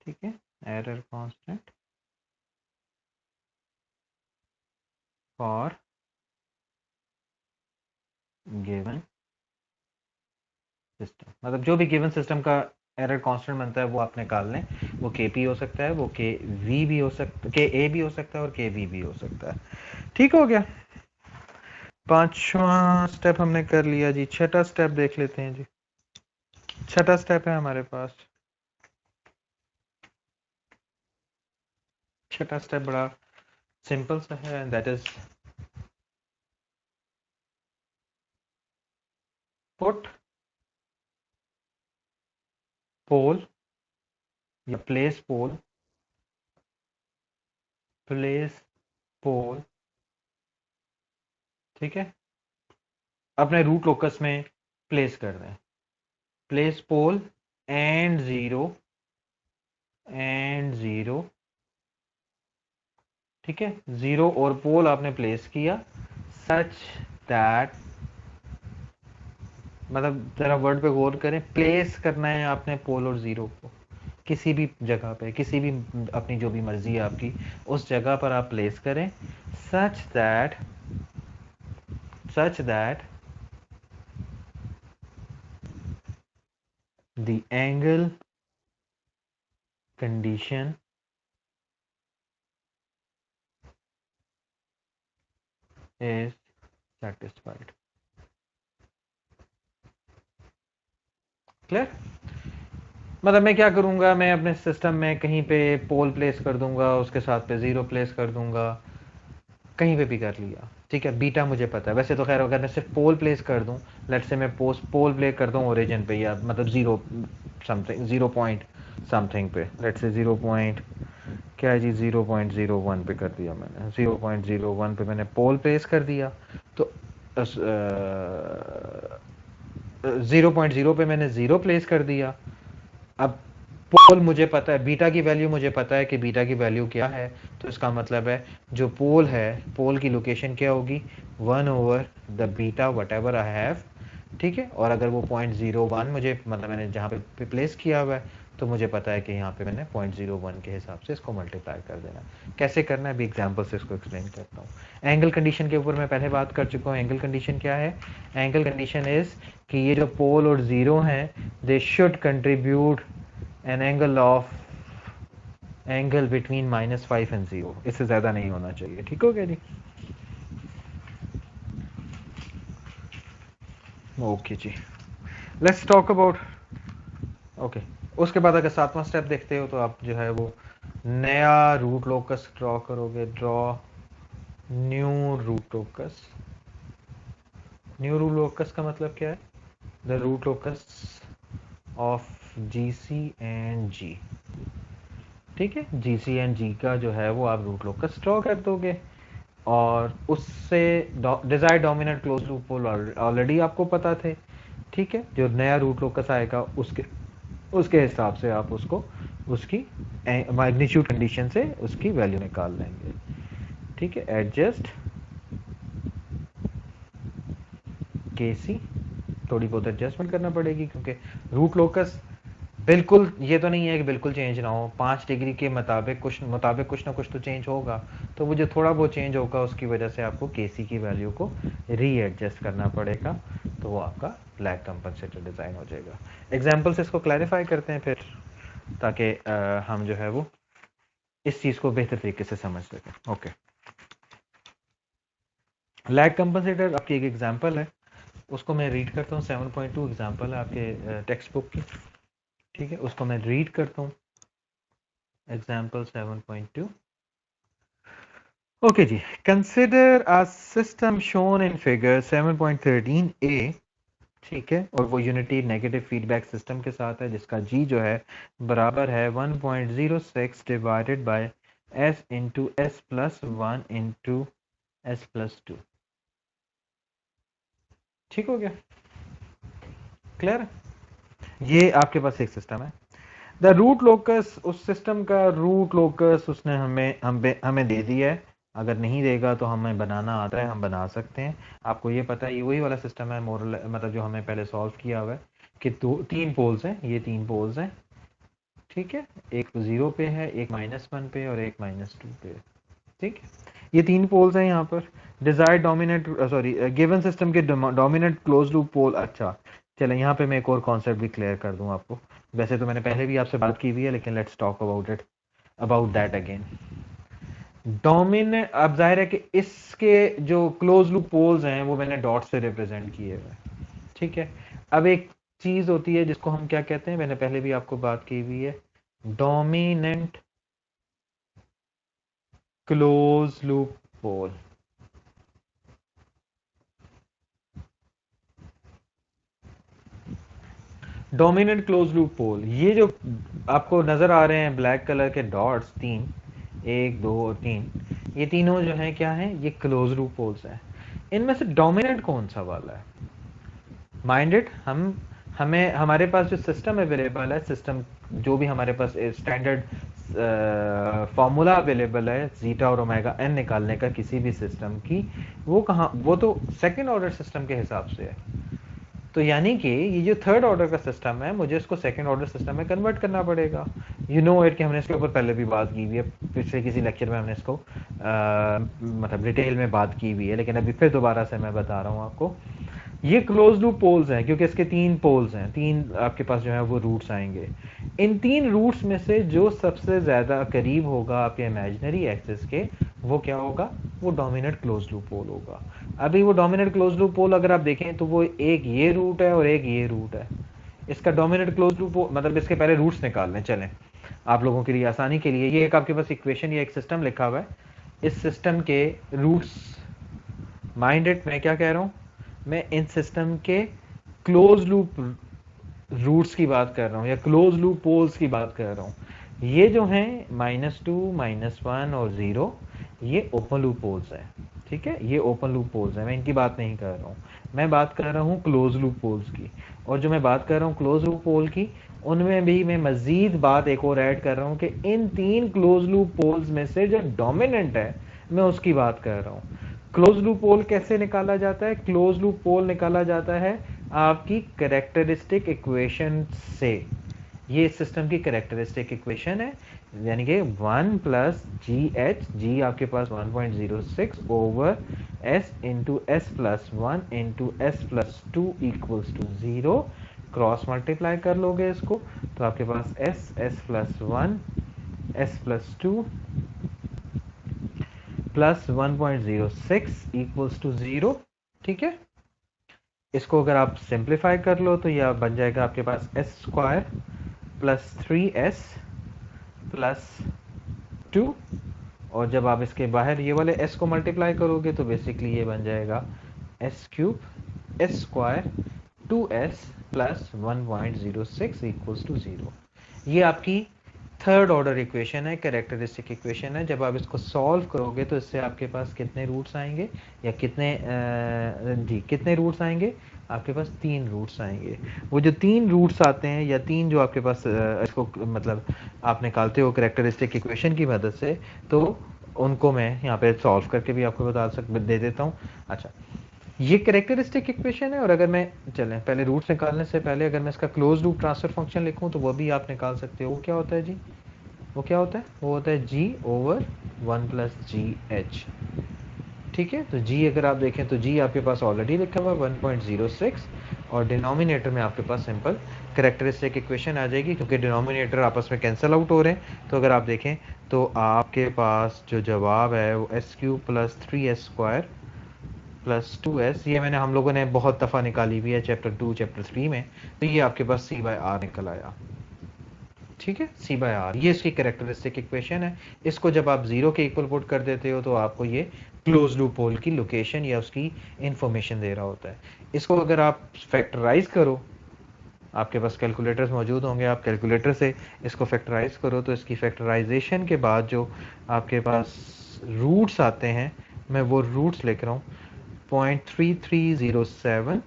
ठीक है, error constant for given system, मतलब जो भी गिवन सिस्टम का एरर कांस्टेंट बनता है वो आप निकाल लें। वो के पी हो सकता है, वो के वी भी हो सकता, के ए भी हो सकता है और के वी भी हो सकता है, ठीक हो गया। पांचवा स्टेप हमने कर लिया जी। छठा स्टेप देख लेते हैं जी। छठा स्टेप है हमारे पास, छठा स्टेप बड़ा सिंपल सा है, दैट इज पुट पोल या प्लेस पोल, ठीक है, अपने रूट लोकस में प्लेस कर दें। प्लेस पोल एंड जीरो, ठीक है, जीरो और पोल आपने प्लेस किया सच दैट, मतलब जरा वर्ड पे गौर करें, प्लेस करना है आपने पोल और जीरो को, किसी भी जगह पे, किसी भी अपनी जो भी मर्जी है आपकी, उस जगह पर आप प्लेस करें such that the angle condition is satisfied. Clear? मतलब मैं क्या करूंगा, मैं अपने सिस्टम में कहीं पे पोल प्लेस कर दूंगा, उसके साथ पे जीरो प्लेस कर दूंगा, कहीं पे भी कर लिया, ठीक है। बीटा मुझे पता है, वैसे तो खैर अगर मैं सिर्फ पोल प्लेस कर दूं, लेट से मैं पोल प्लेस कर दूं ओरिजिन पे, या मतलब जीरो समथिंग, 0 पॉइंट समथिंग पे, लेट से 0 पॉइंट क्या है जी, 0.01 पे कर दिया मैंने, 0.01 पे मैंने पोल प्लेस कर दिया, तो 0.0 पे मैंने जीरो प्लेस कर दिया। अब पोल मुझे पता है, बीटा की वैल्यू मुझे पता है कि बीटा की वैल्यू क्या है, तो इसका मतलब है जो पोल है, पोल की लोकेशन क्या होगी, 1/द beta whatever I have, ठीक है। और अगर वो 0.01 मुझे, मतलब मैंने जहाँ पे प्लेस किया हुआ है, तो मुझे पता है कि यहाँ पे मैंने 0.01 के हिसाब से इसको मल्टीप्लाई कर देना। कैसे करना है अभी एग्जाम्पल से इसको एक्सप्लेन करता हूँ। एंगल कंडीशन के ऊपर मैं पहले बात कर चुका हूँ। एंगल कंडीशन क्या है? एंगल कंडीशन इज कि ये जो पोल और जीरो हैं, they should contribute an angle of angle between -5 and 0, इससे ज्यादा नहीं होना चाहिए। ठीक हो गया जी? ओके जी, लेट्स टॉक अबाउट, ओके। उसके बाद अगर 7वां स्टेप देखते हो, तो आप जो है वो नया रूट लोकस ड्रॉ करोगे, draw new root locus. New root locus का मतलब क्या है? The root locus of G C and G, ठीक है। जी सी एंड जी का जो है वो आप रूट लोकस ड्रॉ कर दोगे, और उससे desired dominant close loop pole already आपको पता थे, ठीक है। जो नया रूट लोकस आएगा उसके उसके हिसाब से आप उसको, उसकी मैग्नीट्यूड कंडीशन से उसकी वैल्यू निकाल लेंगे, ठीक है। एडजस्ट केसी, थोड़ी बहुत एडजस्टमेंट करना पड़ेगी, क्योंकि रूट लोकस बिल्कुल, ये तो नहीं है कि बिल्कुल चेंज ना हो, 5 डिग्री के मुताबिक कुछ ना कुछ तो चेंज होगा। तो वो जो थोड़ा बहुत चेंज होगा, उसकी वजह से आपको केसी की वैल्यू को रीएडजस्ट करना पड़ेगा, तो वो आपका ब्लैक कंपनसेटर डिजाइन हो जाएगा। एग्जाम्पल से इसको क्लैरिफाई करते हैं फिर, ताकि हम जो है वो इस चीज को बेहतर तरीके से समझ सकें। ओके, लैग कंपनसेटर आपकी एक एग्जांपल है, उसको मैं रीड करता हूँ। 7.2 एग्जांपल है आपके टेक्स्ट बुक की, ठीक है। उसको मैं रीड करता हूँ, एग्जांपल 7.2। ओके जी, consider a system shown in figure 7.13a, ठीक है। और वो यूनिटी नेगेटिव फीडबैक सिस्टम के साथ है, जिसका जी जो है बराबर है 1.06 divided by s into S plus 1 into S plus 2। ठीक हो गया? क्लियर? ये आपके पास एक सिस्टम है। द रूट लोकस, उस सिस्टम का रूट लोकस उसने हमें दे दिया है। अगर नहीं देगा तो हमें बनाना आता है, हम बना सकते हैं। आपको ये पता है, ये वही वाला सिस्टम है मोरल, मतलब जो हमें पहले सॉल्व किया हुआ है, कि तीन पोल्स हैं, ये तीन पोल्स हैं, ठीक है। एक 0 पे है, एक -1 पे, और एक -2 पे, ठीक है। ये तीन पोल्स हैं यहाँ पर। Desired dominant, sorry, given system के डोमिनेंट क्लोज लूप पोल। अच्छा, चले यहाँ पे मैं एक और कॉन्सेप्ट भी क्लियर कर दूं आपको। वैसे तो मैंने पहले भी आपसे बात की हुई है, लेकिन let's talk about that again. Dominant, अब जाहिर है कि इसके जो क्लोज लूप पोल्स हैं वो मैंने डॉट से रिप्रेजेंट किए हुए हैं, ठीक है। अब एक चीज होती है जिसको हम क्या कहते हैं, मैंने पहले भी आपको बात की हुई है, dominant close loop pole. Dominant close loop pole, ये जो आपको नजर आ रहे हैं ब्लैक कलर के डॉट्स, तीन, 1 2 और 3, ये तीनों जो है क्या है, ये क्लोज लूप पोल्स हैं। इनमें से डोमिनेंट कौन सा वाला है? माइंडेड, हमें हमारे पास जो सिस्टम अवेलेबल है, सिस्टम जो भी हमारे पास स्टैंडर्ड फॉर्मूला अवेलेबल है जीटा और ओमेगा एन निकालने का किसी भी सिस्टम की, वो कहाँ, वो तो सेकंड ऑर्डर सिस्टम के हिसाब से है। तो यानी कि ये जो थर्ड ऑर्डर का सिस्टम है, मुझे इसको सेकंड ऑर्डर सिस्टम में कन्वर्ट करना पड़ेगा। यू नो इट कि हमने इसके ऊपर पहले भी बात की हुई है, पिछले किसी लेक्चर में हमने इसको मतलब डिटेल में बात की हुई है, लेकिन अभी फिर दोबारा से मैं बता रहा हूँ आपको। ये क्लोज लूप पोल्स हैं क्योंकि इसके 3 पोल्स हैं, 3 आपके पास जो है वो रूट्स आएंगे। इन 3 रूट्स में से जो सबसे ज्यादा करीब होगा आपके इमेजिनरी एक्सिस के, वो क्या होगा, वो डोमिनेंट क्लोज लूप पोल होगा। अभी वो डोमिनेंट क्लोज लूप पोल अगर आप देखें तो वो एक ये रूट है और एक ये रूट है। इसका डोमिनेंट क्लोज लूप मतलब इसके पहले रूट्स निकाल लें चलें, आप लोगों के लिए आसानी के लिए। ये एक आपके पास इक्वेशन या एक सिस्टम लिखा हुआ है, इस सिस्टम के रूट्स, माइंड इट मैं क्या कह रहा हूं, मैं इन सिस्टम के क्लोज लूप रूट्स की बात कर रहा हूं या क्लोज लूप पोल्स की बात कर रहा हूं। ये जो हैं -2 -1 और 0, ये ओपन लूप पोल्स हैं। ठीक है, ये ओपन लूप पोल्स हैं, मैं इनकी बात नहीं कर रहा हूं, मैं बात कर रहा हूं क्लोज लूप पोल्स की। और जो मैं बात कर रहा हूं क्लोज लूप पोल की, उनमें भी मैं मजीद बात एक और ऐड कर रहा हूं कि इन 3 क्लोज लूप पोल्स में से जो डोमिनेंट है, मैं उसकी बात कर रहा हूं। क्लोज लूप पोल कैसे निकाला जाता है? क्लोज लूप पोल निकाला जाता है आपकी कैरेक्टरिस्टिक इक्वेशन से। ये सिस्टम की कैरेक्टरिस्टिक इक्वेशन है, यानी कि 1 प्लस जी एच, जी आपके पास 1.06 over s into S plus 1 into S plus 2 equals to 0। Cross multiply कर लोगे इसको तो आपके पास s, s plus 1, s plus 2 plus 1.06 equals to 0। ठीक है, इसको अगर आप सिंप्लीफाई कर लो तो यह बन जाएगा आपके पास s square plus 3s plus 2। और जब आप इसके बाहर ये वाले s को मल्टीप्लाई करोगे तो बेसिकली ये बन जाएगा s cube s square 2s plus 1.06 equals to 0। ये आपकी थर्ड ऑर्डर इक्वेशन है, कैरेक्टरिस्टिक इक्वेशन है। जब आप इसको सॉल्व करोगे तो इससे आपके पास कितने रूट्स आएंगे, या कितने रूट्स आएंगे? आपके पास 3 रूट्स आएंगे। वो जो 3 रूट्स आते हैं या 3 जो आपके पास इसको मतलब आप निकालते हो कैरेक्टरिस्टिक इक्वेशन की मदद से, तो उनको मैं यहाँ पे सॉल्व करके भी आपको दे देता हूँ। अच्छा, ये कैरेक्टरिस्टिक इक्वेशन है। और अगर मैं चलें पहले रूट्स निकालने से पहले अगर मैं इसका क्लोज लूप ट्रांसफर फंक्शन लिखूं तो वो भी आप निकाल सकते हो। वो क्या होता है जी? वो क्या होता है? वो होता है g ओवर 1 प्लस जी एच। ठीक है, तो g अगर आप देखें तो g आपके पास ऑलरेडी लिखा हुआ है 1.06, और डिनोमिनेटर में आपके पास सिंपल कैरेक्टरिस्टिक इक्वेशन आ जाएगी क्योंकि डिनोमिनेटर आपस में कैंसिल आउट हो रहे हैं। तो अगर आप देखें तो आपके पास जो जवाब है वो S cube plus 3s square plus 2s, ये मैंने हम लोगों ने बहुत दफ़ा निकाली हुई है चैप्टर 2 चैप्टर 3 में। तो ये आपके पास c बाय आर निकल आया। ठीक है, c बाय आर, ये इसकी कैरेक्टरिस्टिक इक्वेशन है। इसको जब आप 0 के इक्वल पुट कर देते हो तो आपको ये क्लोज लूप होल की लोकेशन या उसकी इंफॉर्मेशन दे रहा होता है। इसको अगर आप फैक्टराइज करो, आपके पास कैलकुलेटर्स मौजूद होंगे, आप कैलकुलेटर से इसको फैक्टराइज करो तो इसकी फैक्टराइजेशन के बाद जो आपके पास रूट्स आते हैं, मैं वो रूट्स लिख रहा हूँ 0.3307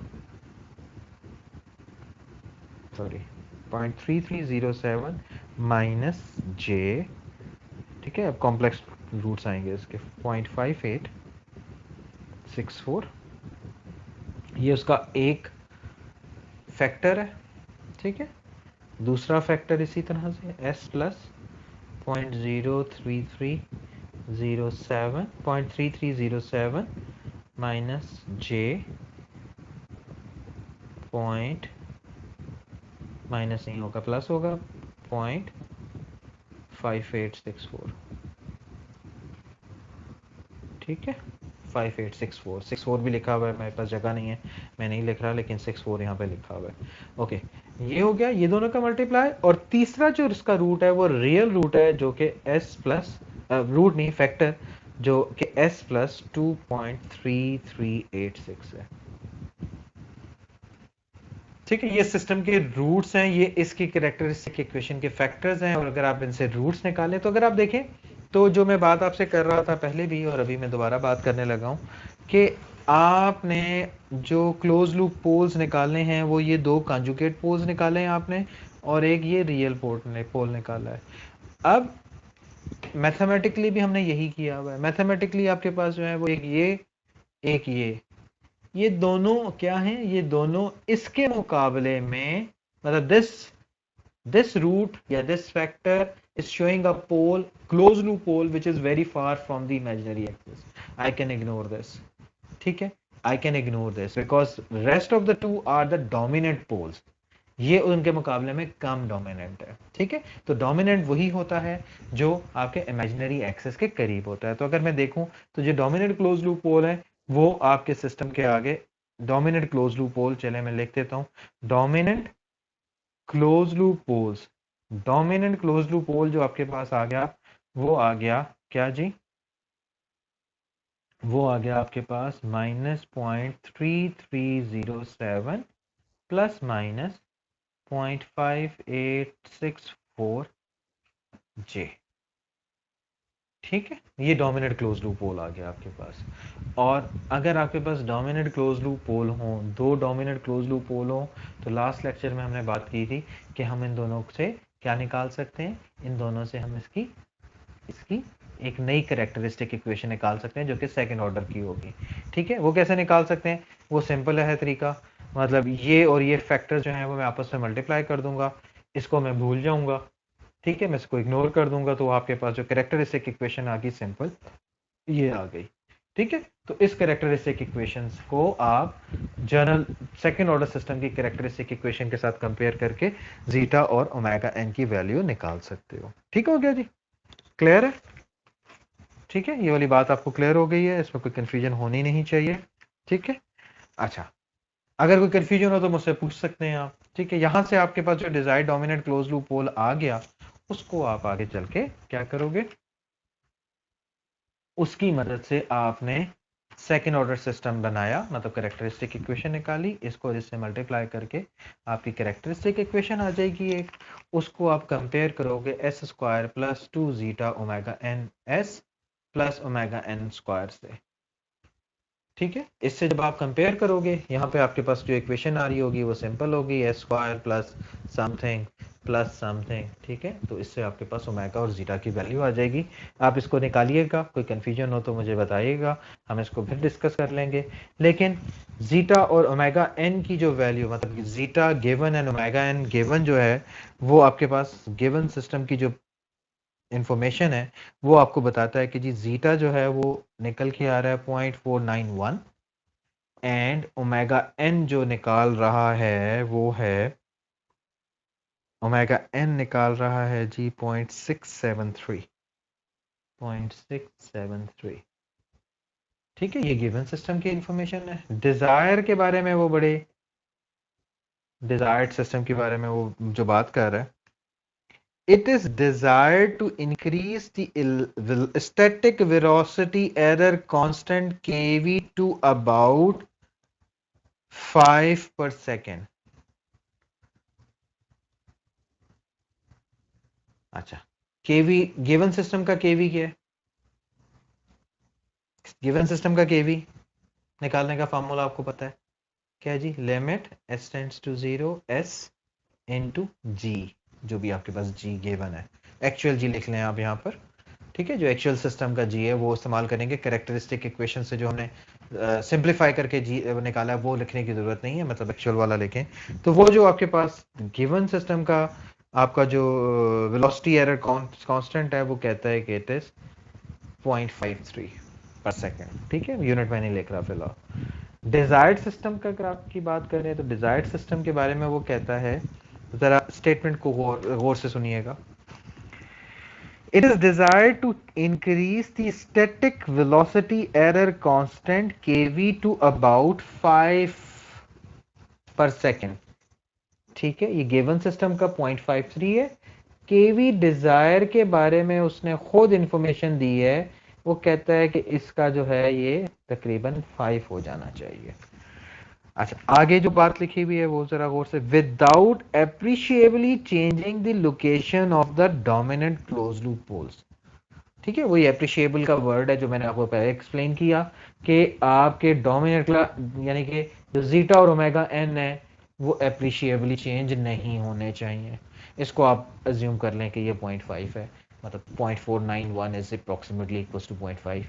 सॉरी 0.3307 माइनस जे। ठीक है, अब कॉम्प्लेक्स रूट्स आएंगे इसके 0.5864, ये उसका एक फैक्टर है। ठीक है, दूसरा फैक्टर इसी तरह से s प्लस 0.3307 माइनस जे पॉइंट, माइनस नहीं होगा प्लस होगा 0.5864। ठीक है, 5864, 64 भी लिखा हुआ है, मेरे पास जगह नहीं है मैं नहीं लिख रहा, लेकिन 64 यहाँ पे लिखा हुआ है। ओके, ये हो गया ये दोनों का मल्टीप्लाई। और तीसरा जो इसका रूट है वो रियल रूट है जो कि s प्लस रूट नहीं फैक्टर, जो कि s प्लस 2.3386 है। ठीक है, ये सिस्टम के रूट्स हैं, ये इसकी कैरेक्टरिस्टिक इक्वेशन के फैक्टर्स हैं। और अगर आप इनसे रूट्स निकालें तो अगर आप देखें तो जो मैं बात आपसे कर रहा था पहले भी और अभी मैं दोबारा बात करने लगा हूं कि आपने जो क्लोज लूप पोल्स निकालने हैं वो ये 2 कॉन्जुगेट पोल्स निकाले हैं आपने, और एक ये रियल पोल निकाला है। अब मैथमेटिकली भी हमने यही किया हुआ है। मैथमेटिकली आपके पास जो है वो एक ये दोनों क्या हैं? ये दोनों इसके मुकाबले में, मतलब this root या this factor is showing a pole, closed loop pole, which is very far from the imaginary axis. I can ignore this. ठीक है, I can ignore this because rest of the two are the dominant poles. ये उनके मुकाबले में कम dominant है. ठीक है, तो डोमिनेंट वही होता है जो आपके इमेजिनरी एक्सिस के करीब होता है. तो अगर मैं देखूं तो जो डोमिनेंट क्लोज लूप पोल है वो आपके सिस्टम के आगे डोमिनेंट क्लोज लूप पोल, चले मैं लिख देता हूं, dominant close loop poles. Dominant close loop pole जो आपके पास आ गया वो आ गया क्या जी, वो आ गया आपके पास -0.3307 प्लस माइनस 0.5864 जे. ठीक है, ये डोमिनेंट क्लोज लूप पोल आ गया आपके पास. और अगर आपके पास डोमिनेंट क्लोज लूप पोल हो, दो डोमिनेंट क्लोज लूप पोल हो, तो लास्ट लेक्चर में हमने बात की थी कि हम इन दोनों से क्या निकाल सकते हैं, इन दोनों से हम इसकी इसकी एक नई कैरेक्टरिस्टिक इक्वेशन निकाल सकते हैं जो कि सेकंड ऑर्डर की होगी. ठीक है, वो कैसे निकाल सकते हैं, वो सिंपल है तरीका. मतलब ये और ये फैक्टर जो है वो मैं आपस में मल्टीप्लाई कर दूंगा, इसको मैं भूल जाऊंगा. ठीक है, मैं इसको इग्नोर कर दूंगा, तो आपके पास जो कैरेक्टरिस्टिक इक्वेशन आ गई सिंपल ये आ गई. ठीक है, तो इस कैरेक्टरिस्टिक इक्वेशंस को आप जनरल सेकंड ऑर्डर सिस्टम की कैरेक्टरिस्टिक इक्वेशन के साथ कंपेयर करके जीटा और ओमेगा एन की वैल्यू निकाल सकते हो. ठीक हो गया जी, क्लियर है. ठीक है, ये वाली बात आपको क्लियर हो गई है, इसमें कोई कंफ्यूजन होनी नहीं चाहिए. ठीक है, अच्छा, अगर कोई कंफ्यूजन हो तो मुझसे पूछ सकते हैं आप. ठीक है, यहां से आपके पास जो desired dominant close loop pole आ गया उसको आप आगे चल के क्या करोगे, उसकी मदद से आपने सेकेंड ऑर्डर सिस्टम बनाया, मतलब कैरेक्टरिस्टिक इक्वेशन निकाली, इसको इससे मल्टीप्लाई करके आपकी कैरेक्टरिस्टिक इक्वेशन आ जाएगी एक. उसको आप कंपेयर करोगे s square plus 2 zeta omega N s plus omega N square से. ठीक है, इससे जब आप कंपेयर करोगे यहाँ पे आपके पास जो इक्वेशन आ रही होगी वो सिंपल होगी, S square plus something plus something. ठीक है, तो इससे आपके पास ओमेगा और जीटा की वैल्यू आ जाएगी. आप इसको निकालिएगा, कोई कंफ्यूजन हो तो मुझे बताइएगा, हम इसको फिर डिस्कस कर लेंगे. लेकिन जीटा और ओमेगा एन की जो वैल्यू, मतलब zeta given and omega N given जो है, वो आपके पास गिवन सिस्टम की जो इंफॉर्मेशन है वो आपको बताता है कि जी जीटा जो है वो निकल के आ रहा है 0.491 एंड ओमेगा एन जो निकाल रहा है वो है, ओमेगा एन निकाल रहा है जी 0.673. ठीक है, ये गिवन सिस्टम की इंफॉर्मेशन है. डिजायर के बारे में वो बड़े डिजायर्ड सिस्टम के बारे में वो जो बात कर रहा है, it is desired to increase the static velocity error constant kv to about 5 per second. अच्छा, kv गिवन सिस्टम का kv क्या है, गिवन सिस्टम का kv निकालने का फार्मूला आपको पता है क्या है जी, limit s tends to 0 s into g, जो भी आपके पास g गिवन है, एक्चुअल g लिख लें आप यहाँ पर. ठीक है, जो एक्चुअल सिस्टम का जी है वो इस्तेमाल करेंगे. कैरेक्टरिस्टिक इक्वेशन से जो हमने सिंप्लीफाई करके जी निकाला है वो लिखने की जरूरत नहीं है, मतलब एक्चुअल वाला लिखें. तो वो जो आपके पास गिवन सिस्टम का आपका जो वेलोसिटी एरर कांस्टेंट है वो कहता है कि इट इज 0.53 पर सेकेंड. ठीक है, यूनिट में नहीं लिख रहा फिलहाल. डिजायर्ड सिस्टम का अगर आपकी बात करें तो डिजायर्ड सिस्टम के बारे में वो कहता है, जरा स्टेटमेंट को गौर से सुनिएगा. It is desired to increase the static velocity error constant kv to about 5 per second. ठीक है, ये गिवन सिस्टम का 0.53 है. केवी डिजायर के बारे में उसने खुद इंफॉर्मेशन दी है, वो कहता है कि इसका जो है ये तकरीबन 5 हो जाना चाहिए. अच्छा, आगे जो बात लिखी हुई है वो जरा गौर से, without appreciably changing the location of the dominant close loop poles. ठीक है, वही एप्रिशिएबल का वर्ड है जो मैंने आपको पहले एक्सप्लेन किया कि आपके डोमिनेंट यानी कि जो जीटा और ओमेगा एन है वो एप्रिशिएबली चेंज नहीं होने चाहिए. इसको आप अज्यूम कर लें कि ये 0.5 है, मतलब 0.491 इज अप्रोक्सीमेटली इक्वल टू 0.5.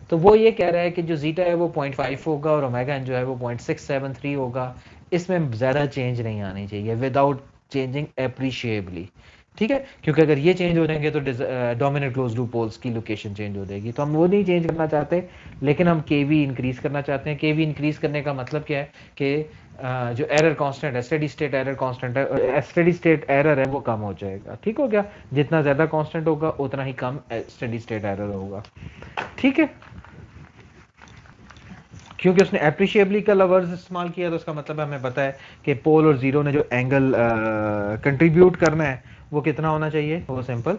तो वो ये कह रहा है कि जो जीटा है वो 0.5 होगा और ओमेगा एन जो है वो 0.673 होगा. इसमें ज़्यादा चेंज नहीं आनी चाहिए विदाउट चेंजिंग एप्रिशिएबली, ठीक है, क्योंकि अगर ये चेंज हो जाएंगे तो डोमिनेंट क्लोज लूप पोल्स की लोकेशन चेंज हो जाएगी, तो हम वो नहीं चेंज करना चाहते, लेकिन हम केवी इंक्रीज करना चाहते हैं। केवी इंक्रीज करने का मतलब क्या है कि जो एरर कांस्टेंट है, स्टेडी स्टेट एरर कांस्टेंट है, स्टेडी स्टेट एरर है वो कम हो जाएगा, ठीक हो गया, जितना ज्यादा कांस्टेंट होगा उतना ही कम स्टेडी स्टेट एरर होगा, ठीक है। क्योंकि उसने एप्रिशिएबली का लवर्स इस्तेमाल किया तो उसका मतलब हमें पता है कि पोल और जीरो ने जो एंगल कंट्रीब्यूट करना है वो कितना होना चाहिए, वो सिंपल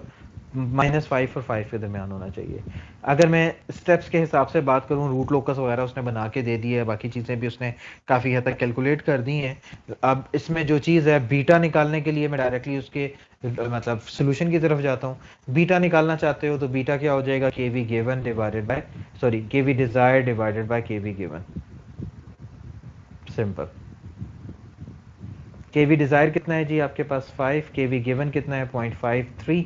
-5 और 5 के दरमियान होना चाहिए। अगर मैं स्टेप्स के हिसाब से बात करूं, रूट लोकस वगैरह उसने बना के दे दी है, बाकी चीज़ें भी उसने काफ़ी हद तक कैलकुलेट कर दी हैं। अब इसमें जो चीज़ है बीटा निकालने के लिए मैं डायरेक्टली उसके मतलब सोल्यूशन की तरफ जाता हूँ। बीटा निकालना चाहते हो तो बीटा क्या हो जाएगा, K V given divided by, sorry, K V desire divided by K V given, simple. K V desire कितना है जी आपके पास 5, के वी गिवन कितना है 0.53,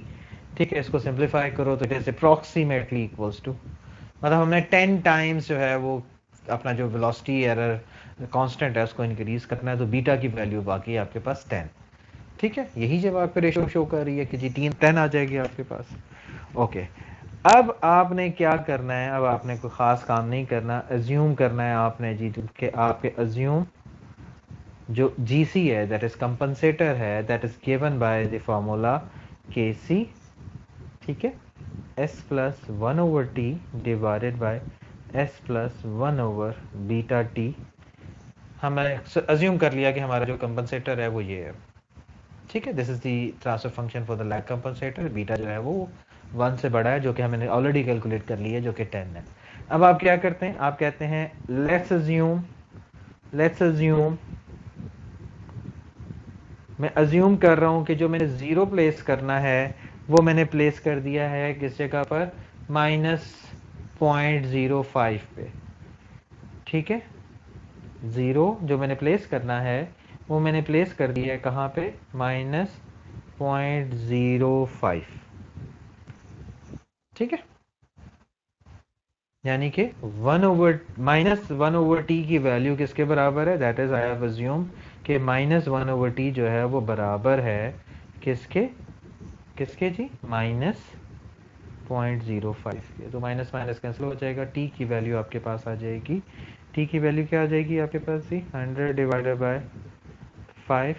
ठीक है। इसको सिंप्लीफाई करो तो it is approximately equals to, मतलब हमने 10 टाइम्स जो है वो अपना जो वेलोसिटी एरर कांस्टेंट है उसको इंक्रीज करना है, तो बीटा की वैल्यू बाकी है आपके पास 10, ठीक है। यही जब आपको रेशो शो कर रही है कि जी 10 आ जाएगी आपके पास, ओके। अब आपने क्या करना है, अब आपने कोई खास काम नहीं करना, अज्यूम करना है आपने जी कि आपके अज्यूम जो जीसी है दैट इज कंपनसेटर है, that is given by the formula के सी, ठीक है, S plus 1/t divided by S plus 1/βt। हमने अज्यूम कर लिया कि हमारा जो कंपनसेटर है वो ये है, ठीक है। This is the transfer function for the lag compensator. Beta जो है वो 1 से बड़ा है, जो कि हमने ऑलरेडी कैलकुलेट कर लिया है, जो कि 10 है। अब आप क्या करते हैं, आप कहते हैं लेट्स अज्यूम, मैं अज्यूम कर रहा हूं कि जो मैंने जीरो प्लेस करना है वो मैंने प्लेस कर दिया है किस जगह पर, -0.05 पे, ठीक है। जीरो जो मैंने प्लेस करना है वो मैंने प्लेस कर दिया है कहाँ पे, -0.05, ठीक है। यानी कि -1/t की वैल्यू किसके बराबर है, that is I have assume कि -1/t जो है वो बराबर है किसके, किसके जी, -0.05 के। तो माइनस माइनस कैंसिल हो जाएगा, टी की वैल्यू आपके पास आ जाएगी, टी की वैल्यू क्या आ जाएगी आपके पास जी, 100 डिवाइडेड बाय 5,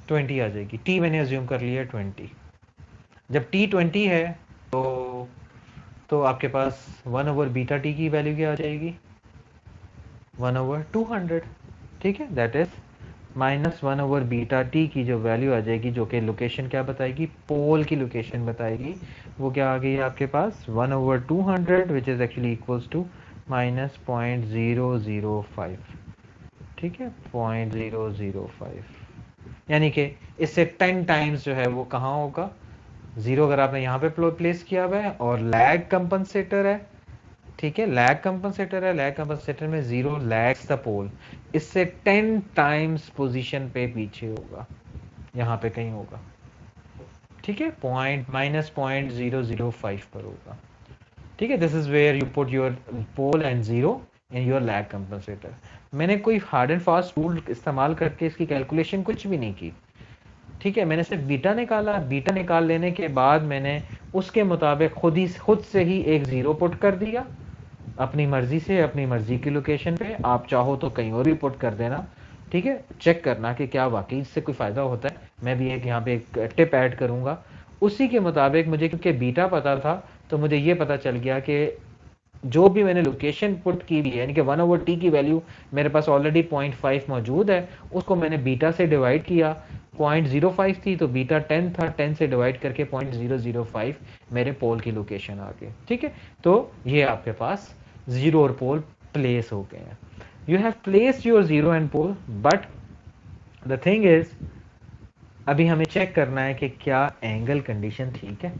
20 आ जाएगी। टी मैंने अज्यूम कर लिया 20। जब टी 20 है तो आपके पास 1/βt की वैल्यू क्या आ जाएगी, 1/200, ठीक है। दैट इज -1/βt की जो वैल्यू आ जाएगी, जो कि लोकेशन क्या बताएगी, पोल की लोकेशन बताएगी, वो क्या आ गई है आपके पास 1/200, which is actually equals to -0.005, ठीक है, 0.005। यानी कि इससे 10 टाइम्स जो है वो कहाँ होगा, जीरो अगर आपने यहाँ पे प्लेस किया हुआ है और लैग कंपनसेटर है, ठीक है, लैग कंपनसेटर है, लैग कंपनसेटर में जीरो लैग्स द पोल, इससे 10 टाइम्स पोजीशन पे पीछे होगा, यहाँ पे कहीं होगा, ठीक है, -0.005 पर होगा, ठीक है। This is where you put your pole and zero in your lag compensator. मैंने कोई हार्ड एंड फास्ट रूल इस्तेमाल करके इसकी कैलकुलेशन कुछ भी नहीं की, ठीक है। मैंने सिर्फ बीटा निकाला, बीटा निकाल लेने के बाद मैंने उसके मुताबिक खुद से ही एक जीरो पुट कर दिया, अपनी मर्जी से, अपनी मर्जी की लोकेशन पे। आप चाहो तो कहीं और भी पुट कर देना, ठीक है। चेक करना कि क्या वाकई इससे कोई फायदा होता है। मैं भी एक यहाँ पे एक टिप ऐड करूंगा उसी के मुताबिक। मुझे क्योंकि बीटा पता था तो मुझे ये पता चल गया कि जो भी मैंने लोकेशन पुट की हुई है, यानी कि 1/t की वैल्यू मेरे पास ऑलरेडी 0.5 मौजूद है, उसको मैंने बीटा से डिवाइड किया, 0.05 थी तो बीटा 10 था, 10 से डिवाइड करके 0.005 मेरे पोल की लोकेशन आ गई, ठीक है। तो ये आपके पास जीरो और पोल प्लेस हो गए हैं। You have placed your zero and pole, but the thing is अभी हमें चेक करना है कि क्या एंगल कंडीशन ठीक है,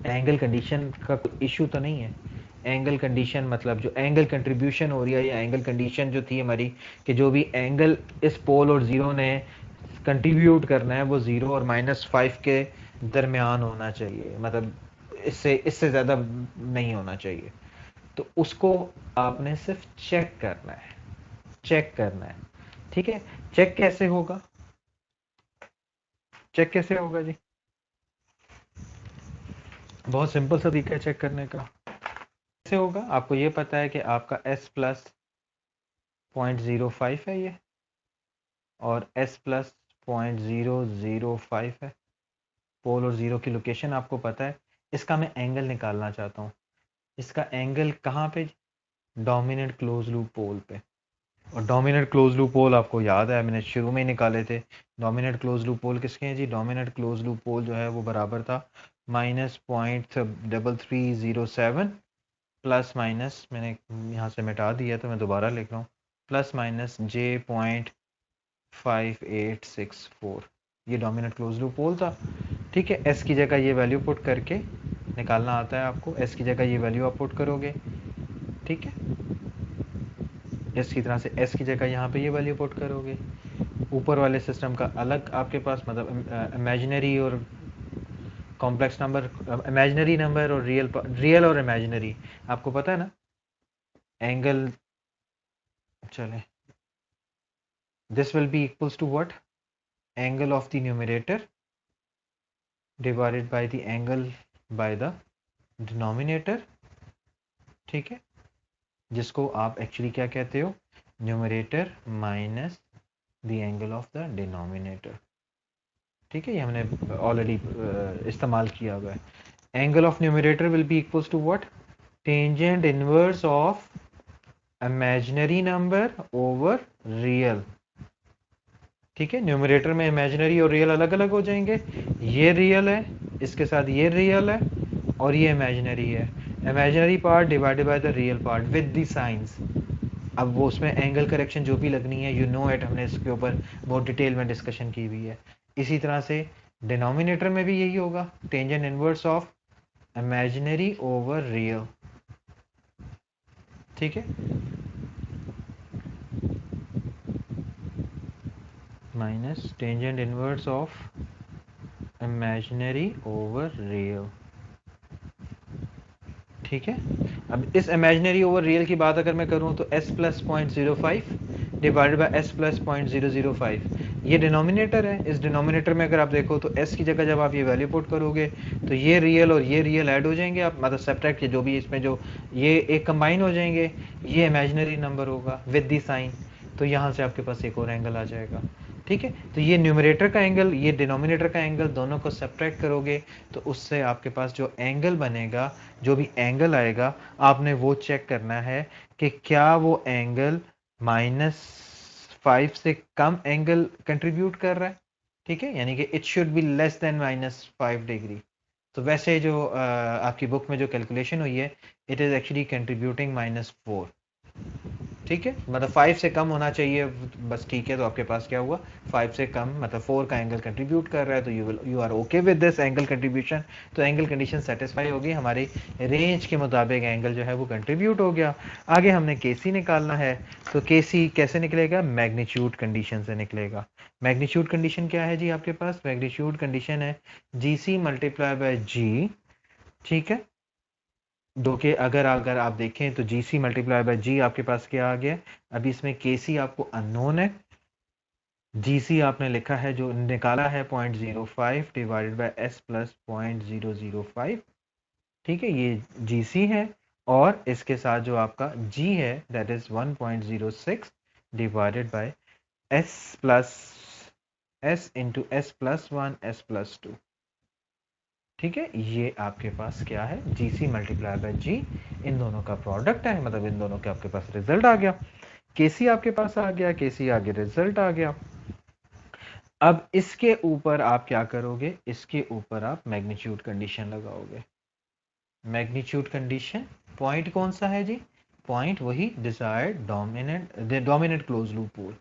एंगल कंडीशन का कोई इशू तो नहीं है। एंगल कंडीशन मतलब जो एंगल कंट्रीब्यूशन हो रही है, या एंगल कंडीशन जो थी हमारी कि जो भी एंगल इस पोल और जीरो ने कंट्रीब्यूट करना है वो जीरो और -5 के दरमियान होना चाहिए, मतलब इससे इससे ज़्यादा नहीं होना चाहिए। तो उसको आपने सिर्फ चेक करना है, चेक करना है, ठीक है। चेक कैसे होगा, चेक कैसे होगा जी? बहुत सिंपल सा तरीका है चेक करने का। कैसे होगा? आपको ये पता है कि आपका s प्लस 0.05 है ये, और s प्लस 0.005 है। पोल और ज़ीरो की लोकेशन आपको पता है। इसका मैं एंगल निकालना चाहता हूँ। इसका एंगल कहाँ पे? डोमिनेंट क्लोज लूप पोल पे। और डोमिनेंट क्लोज लूप पोल आपको याद है, मैंने शुरू में ही निकाले थे। डोमिनेंट क्लोज लूप पोल किसके हैं जी? डोमिनेंट क्लोज लूप पोल जो है वो बराबर था -0.3307 प्लस माइनस, मैंने यहाँ से मिटा दिया तो मैं दोबारा लिख रहा हूँ, प्लस माइनस J.5864। ये डोमिनेंट क्लोज लूप पोल था। ठीक है, एस की जगह ये वैल्यू पुट करके निकालना आता है आपको। एस की जगह ये वैल्यू आप पुट करोगे, ठीक है। इस की तरह से एस की जगह यहाँ पे ये वैल्यू पुट करोगे। ऊपर वाले सिस्टम का अलग आपके पास, मतलब इमेजिनरी और कॉम्प्लेक्स नंबर, इमेजिनरी नंबर और रियल और इमेजिनरी आपको पता है ना। एंगल, चले, this will be equals to what? Angle of the numerator divided by the angle by the denominator, ठीक है, जिसको आप एक्चुअली क्या कहते हो? Numerator minus the angle of the denominator. ठीक है, ये हमने ऑलरेडी इस्तेमाल किया हुआ है। Angle of numerator will be equals to what? Tangent inverse of imaginary number over real. ठीक है, न्यूमरेटर में इमेजिनरी और रियल अलग अलग हो जाएंगे। ये रियल है, इसके साथ ये रियल है, और ये इमेजिनरी है। Imaginary part divided by the real part with the science. अब वो उसमें एंगल करेक्शन जो भी लगनी है, यू नो इट, हमने इसके ऊपर बहुत डिटेल में डिस्कशन की हुई है। इसी तरह से डिनोमिनेटर में भी यही होगा, tangent inverse of imaginary over real. ठीक है, minus tangent inverse of imaginary over real. ठीक है, अब इस इमेजिनरी ओवर रियल की बात अगर मैं करूं तो s plus 0.05 divided by s plus 0.005, ये डिनोमिनेटर है। इस डिनोमिनेटर में अगर आप देखो तो s की जगह जब आप ये वैल्यू पुट करोगे तो ये रियल और ये रियल ऐड हो जाएंगे, आप मतलब सब्ट्रैक्ट जो भी इसमें जो ये एक कंबाइन हो जाएंगे, ये इमेजिनरी नंबर होगा विद दी साइन, तो यहाँ से आपके पास एक और एंगल आ जाएगा। ठीक है, तो ये न्यूमरेटर का एंगल, ये डिनोमिनेटर का एंगल, दोनों को सब्ट्रैक्ट करोगे तो उससे आपके पास जो एंगल बनेगा, जो भी एंगल आएगा, आपने वो चेक करना है कि क्या वो एंगल -5 से कम एंगल कंट्रीब्यूट कर रहा है। ठीक है, यानी कि it should be less than -5 degree. तो वैसे जो आपकी बुक में जो कैलकुलेशन हुई है, इट इज एक्चुअली कंट्रीब्यूटिंग -4। ठीक है, मतलब 5 से कम होना चाहिए बस। ठीक है, तो आपके पास क्या हुआ? 5 से कम, मतलब 4 का एंगल कंट्रीब्यूट कर रहा है, तो you are okay with this angle contribution. तो एंगल कंडीशन सेटिस्फाई होगी, हमारी रेंज के मुताबिक एंगल जो है वो कंट्रीब्यूट हो गया। आगे हमने केसी निकालना है, तो केसी कैसे निकलेगा? मैग्नीट्यूड कंडीशन से निकलेगा। मैग्नीट्यूड कंडीशन क्या है जी आपके पास? मैग्नीट्यूड कंडीशन है जीसी मल्टीप्लाई बाय जी। ठीक है, दो के अगर अगर आप देखें तो जी सी मल्टीप्लाई बाय जी आपके पास क्या आ गया? अभी इसमें के सी आपको अननोन है, जी सी आपने लिखा है जो निकाला है 0.05 डिवाइडेड बाय एस प्लस 0.005। ठीक है, ये जी सी है, और इसके साथ जो आपका जी है that is 1.06 divided by S plus S into S plus 1 s plus 2। ठीक है, ये आपके पास क्या है? जी सी मल्टीप्लाई बाय जी, इन दोनों का प्रोडक्ट है, मतलब इन दोनों के आपके पास रिजल्ट आ गया। केसी आपके पास आ गया, केसी आगे रिजल्ट आ गया। अब इसके ऊपर आप क्या करोगे? इसके ऊपर आप मैग्नीट्यूड कंडीशन लगाओगे। मैग्नीट्यूड कंडीशन पॉइंट कौन सा है जी? पॉइंट वही desired dominant close loop pole.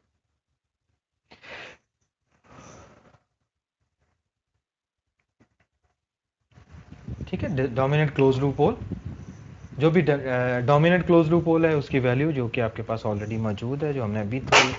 ठीक है, डोमिनेंट क्लोज लूप पोल, जो भी डोमिनेंट क्लोज लूप पोल है उसकी वैल्यू जो कि आपके पास ऑलरेडी मौजूद है, जो हमने अभी थोड़ी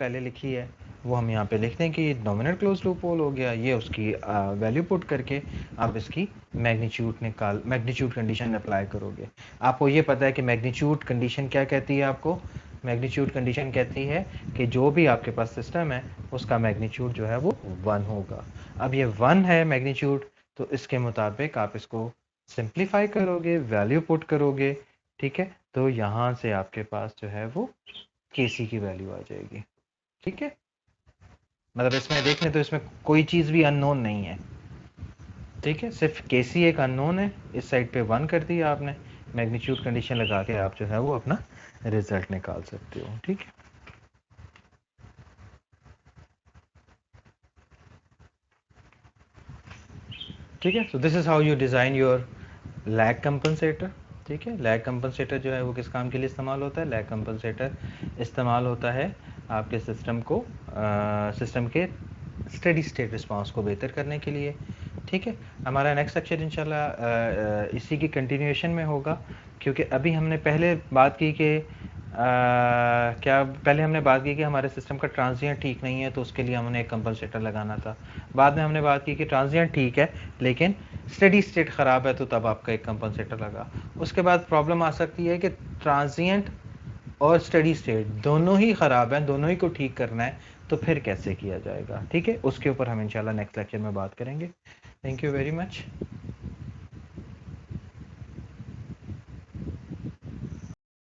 पहले लिखी है, वो हम यहाँ पे लिख दें कि डोमिनेंट क्लोज लूप पोल हो गया। ये उसकी वैल्यू पुट करके आप इसकी मैग्नीट्यूड कंडीशन अप्लाई करोगे। आपको ये पता है कि मैग्नीट्यूड कंडीशन क्या कहती है आपको? मैग्नीट्यूड कंडीशन कहती है कि जो भी आपके पास सिस्टम है उसका मैग्नीट्यूड जो है वो 1 होगा। अब ये 1 है मैग्नीट्यूड, तो इसके मुताबिक आप इसको सिंप्लीफाई करोगे, वैल्यू पुट करोगे, ठीक है, तो यहाँ से आपके पास जो है वो केसी की वैल्यू आ जाएगी। ठीक है, मतलब इसमें देख लें तो इसमें कोई चीज़ भी अननोन नहीं है। ठीक है, सिर्फ केसी एक अननोन है, इस साइड पे 1 कर दिया आपने, मैग्नीट्यूड कंडीशन लगा के आप जो है वो अपना रिजल्ट निकाल सकते हो। ठीक है, ठीक है, so this is how you design your lag compensator. ठीक है, लैग कंपनसेटर जो है वो किस काम के लिए इस्तेमाल होता है? लैग कंपनसेटर इस्तेमाल होता है आपके सिस्टम को सिस्टम के स्टेडी स्टेट रिस्पांस को बेहतर करने के लिए। ठीक है, हमारा नेक्स्ट लेक्चर इंशाल्लाह इसी की कंटिन्यूएशन में होगा, क्योंकि अभी हमने पहले बात की कि क्या पहले हमने बात की कि हमारे सिस्टम का ट्रांजिएंट ठीक नहीं है, तो उसके लिए हमने एक कंपनसेटर लगाना था। बाद में हमने बात की कि ट्रांजिएंट ठीक है लेकिन स्टेडी स्टेट ख़राब है, तो तब आपका एक कंपनसेटर लगा। उसके बाद प्रॉब्लम आ सकती है कि ट्रांजिएंट और स्टेडी स्टेट दोनों ही ख़राब हैं, दोनों ही को ठीक करना है, तो फिर कैसे किया जाएगा? ठीक है, उसके ऊपर हम इंशाल्लाह नेक्स्ट लेक्चर में बात करेंगे। Thank you very much.